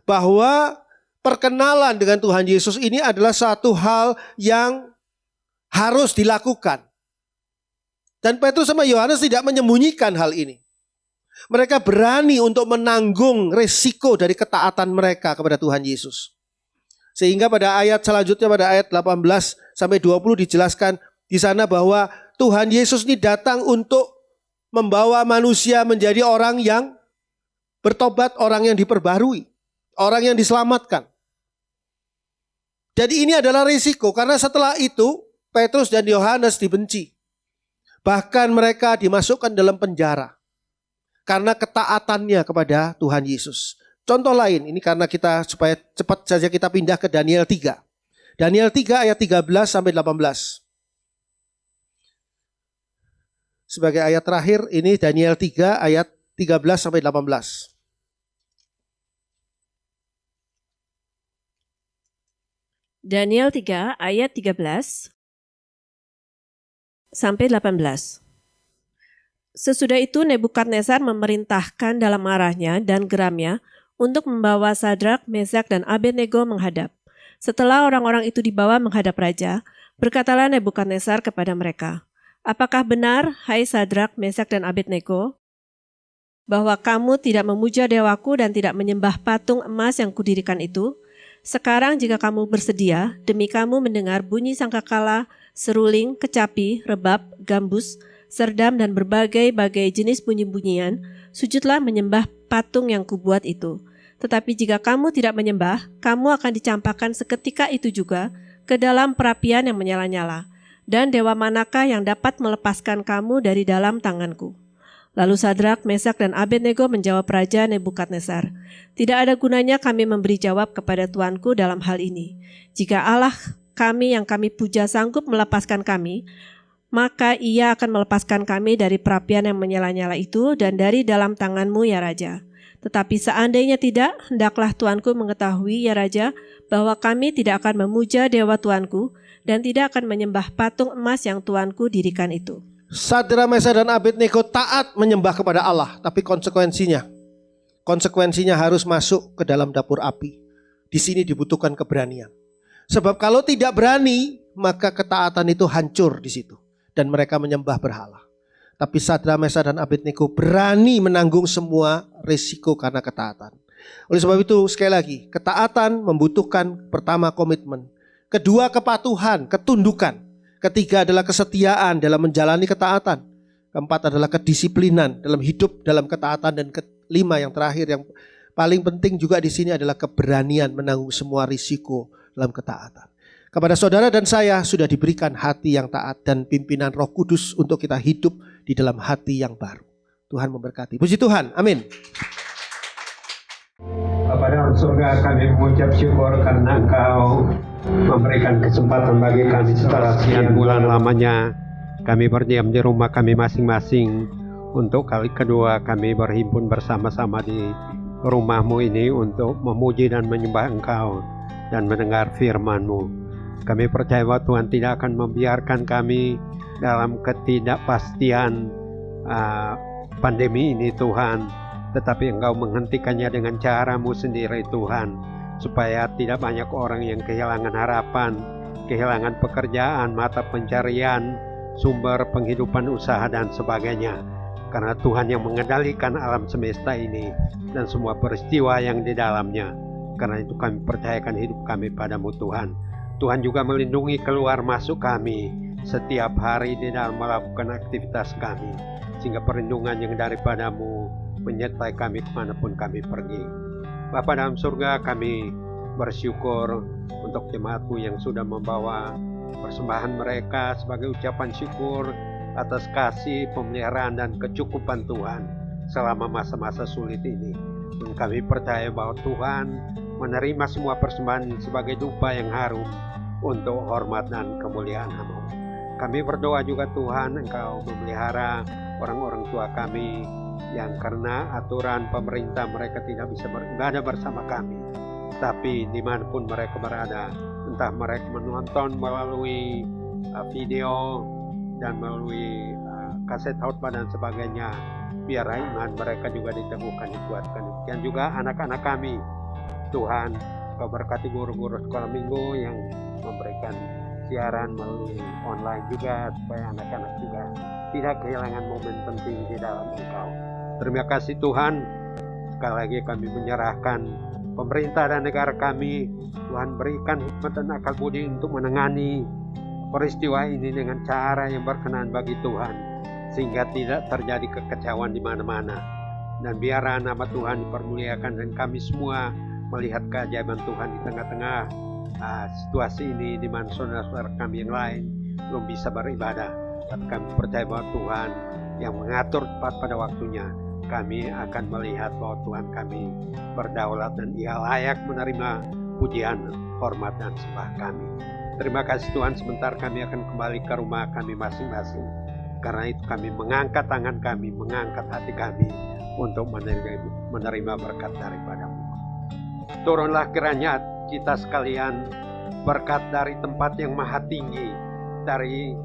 bahwa perkenalan dengan Tuhan Yesus ini adalah satu hal yang harus dilakukan. Dan Petrus sama Yohanes tidak menyembunyikan hal ini. Mereka berani untuk menanggung resiko dari ketaatan mereka kepada Tuhan Yesus. Sehingga pada ayat selanjutnya, pada ayat 18 sampai 20 dijelaskan di sana bahwa Tuhan Yesus ini datang untuk membawa manusia menjadi orang yang bertobat, orang yang diperbarui, orang yang diselamatkan. Jadi ini adalah risiko karena setelah itu Petrus dan Yohanes dibenci. Bahkan mereka dimasukkan dalam penjara karena ketaatannya kepada Tuhan Yesus. Contoh lain, ini karena kita supaya cepat saja kita pindah ke Daniel 3. Daniel 3 ayat 13 sampai 18. Sebagai ayat terakhir ini Daniel 3 ayat 13 sampai 18. Daniel 3 ayat 13 sampai 18. Sesudah itu Nebukadnezar memerintahkan dalam marahnya dan geramnya untuk membawa Sadrak, Mesak, dan Abednego menghadap. Setelah orang-orang itu dibawa menghadap raja, berkatalah Nebukadnezar kepada mereka, "Apakah benar, hai Sadrak, Mesak, dan Abednego, bahwa kamu tidak memuja dewaku dan tidak menyembah patung emas yang kudirikan itu? Sekarang jika kamu bersedia, demi kamu mendengar bunyi sangkakala, seruling, kecapi, rebab, gambus, serdam, dan berbagai-bagai jenis bunyi-bunyian, sujudlah menyembah patung yang kubuat itu. Tetapi jika kamu tidak menyembah, kamu akan dicampakkan seketika itu juga ke dalam perapian yang menyala-nyala. Dan dewa manakah yang dapat melepaskan kamu dari dalam tanganku?" Lalu Sadrak, Mesak, dan Abednego menjawab Raja Nebukadnezar, "Tidak ada gunanya kami memberi jawab kepada tuanku dalam hal ini. Jika Allah kami yang kami puja sanggup melepaskan kami, maka ia akan melepaskan kami dari perapian yang menyala-nyala itu dan dari dalam tanganmu, ya Raja. Tetapi seandainya tidak, hendaklah tuanku mengetahui, ya Raja, bahwa kami tidak akan memuja dewa tuanku dan tidak akan menyembah patung emas yang tuanku dirikan itu." Sadrak, Mesak, dan Abednego taat menyembah kepada Allah, tapi konsekuensinya harus masuk ke dalam dapur api. Di sini dibutuhkan keberanian. Sebab kalau tidak berani, maka ketaatan itu hancur di situ dan mereka menyembah berhala. Tapi Sadrak, Mesak, dan Abednego berani menanggung semua risiko karena ketaatan. Oleh sebab itu sekali lagi, ketaatan membutuhkan pertama komitmen, kedua kepatuhan, ketundukan, ketiga adalah kesetiaan dalam menjalani ketaatan, keempat adalah kedisiplinan dalam hidup dalam ketaatan, dan kelima yang terakhir yang paling penting juga di sini adalah keberanian menanggung semua risiko dalam ketaatan. Kepada saudara dan saya sudah diberikan hati yang taat dan pimpinan Roh Kudus untuk kita hidup di dalam hati yang baru. Tuhan memberkati. Puji Tuhan. Amin. Bapa dalam surga, kami mengucap syukur karena Engkau memberikan kesempatan bagi kami setelah sekian bulan lamanya kami berdiam di rumah kami masing-masing. Untuk kali kedua kami berhimpun bersama-sama di rumah-Mu ini untuk memuji dan menyembah Engkau dan mendengar firman-Mu. Kami percaya bahwa Tuhan tidak akan membiarkan kami dalam ketidakpastian pandemi ini Tuhan, tetapi Engkau menghentikannya dengan cara-Mu sendiri Tuhan, supaya tidak banyak orang yang kehilangan harapan, kehilangan pekerjaan, mata pencarian, sumber penghidupan usaha dan sebagainya. Karena Tuhan yang mengendalikan alam semesta ini dan semua peristiwa yang di dalamnya. Karena itu kami percayakan hidup kami padamu Tuhan. Tuhan juga melindungi keluar masuk kami setiap hari di dalam melakukan aktivitas kami, sehingga perlindungan yang daripadamu menyertai kami kemanapun kami pergi. Bapa dalam surga, kami bersyukur untuk jemaat-Mu yang sudah membawa persembahan mereka sebagai ucapan syukur atas kasih, pemeliharaan, dan kecukupan Tuhan selama masa-masa sulit ini. Dan kami percaya bahwa Tuhan menerima semua persembahan sebagai dupa yang harum untuk hormat dan kemuliaan Nama-Mu. Kami berdoa juga Tuhan, Engkau memelihara orang-orang tua kami yang karena aturan pemerintah mereka tidak bisa beribadah bersama kami. Tapi dimanapun mereka berada, entah mereka menonton melalui video dan melalui kaset khotbah dan sebagainya, biar iman mereka juga diteguhkan, dikuatkan. Dan juga anak-anak kami, Tuhan, Kau berkati guru-guru sekolah minggu yang memberikan siaran melalui online juga, supaya anak-anak juga tidak kehilangan momen penting di dalam Engkau. Terima kasih Tuhan. Sekali lagi kami menyerahkan pemerintah dan negara kami. Tuhan berikan hikmat dan akal budi untuk menangani peristiwa ini dengan cara yang berkenan bagi Tuhan, sehingga tidak terjadi kekecewaan di mana-mana. Dan biarlah nama Tuhan dipermuliakan dan kami semua melihat keajaiban Tuhan di tengah-tengah situasi ini, di mana saudara-saudara kami yang lain belum bisa beribadah. Tapi kami percaya bahwa Tuhan yang mengatur tepat pada waktunya, kami akan melihat bahwa Tuhan kami berdaulat dan Ia layak menerima pujian, hormat, dan sembah kami. Terima kasih Tuhan, sebentar kami akan kembali ke rumah kami masing-masing. Karena itu kami mengangkat tangan kami, mengangkat hati kami untuk menerima berkat daripada-Mu. Turunlah kiranya kita sekalian berkat dari tempat yang maha tinggi, dari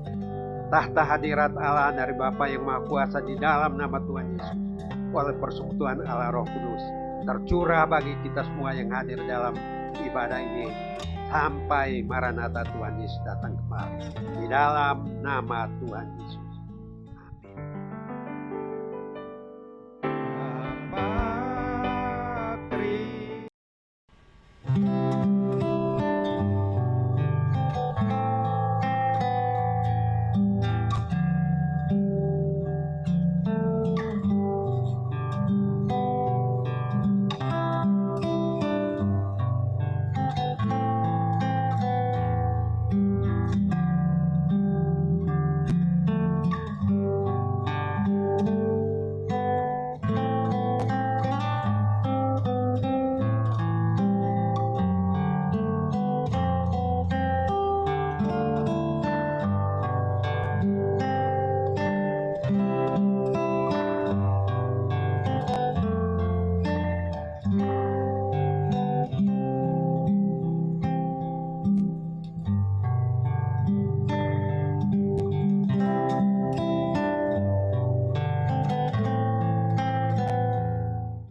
tahta hadirat Allah, dari Bapa yang Maha Kuasa, di dalam nama Tuhan Yesus, oleh persekutuan Allah Roh Kudus, tercurah bagi kita semua yang hadir dalam ibadah ini sampai Maranatha Tuhan Yesus datang kembali. Di dalam nama Tuhan Yesus.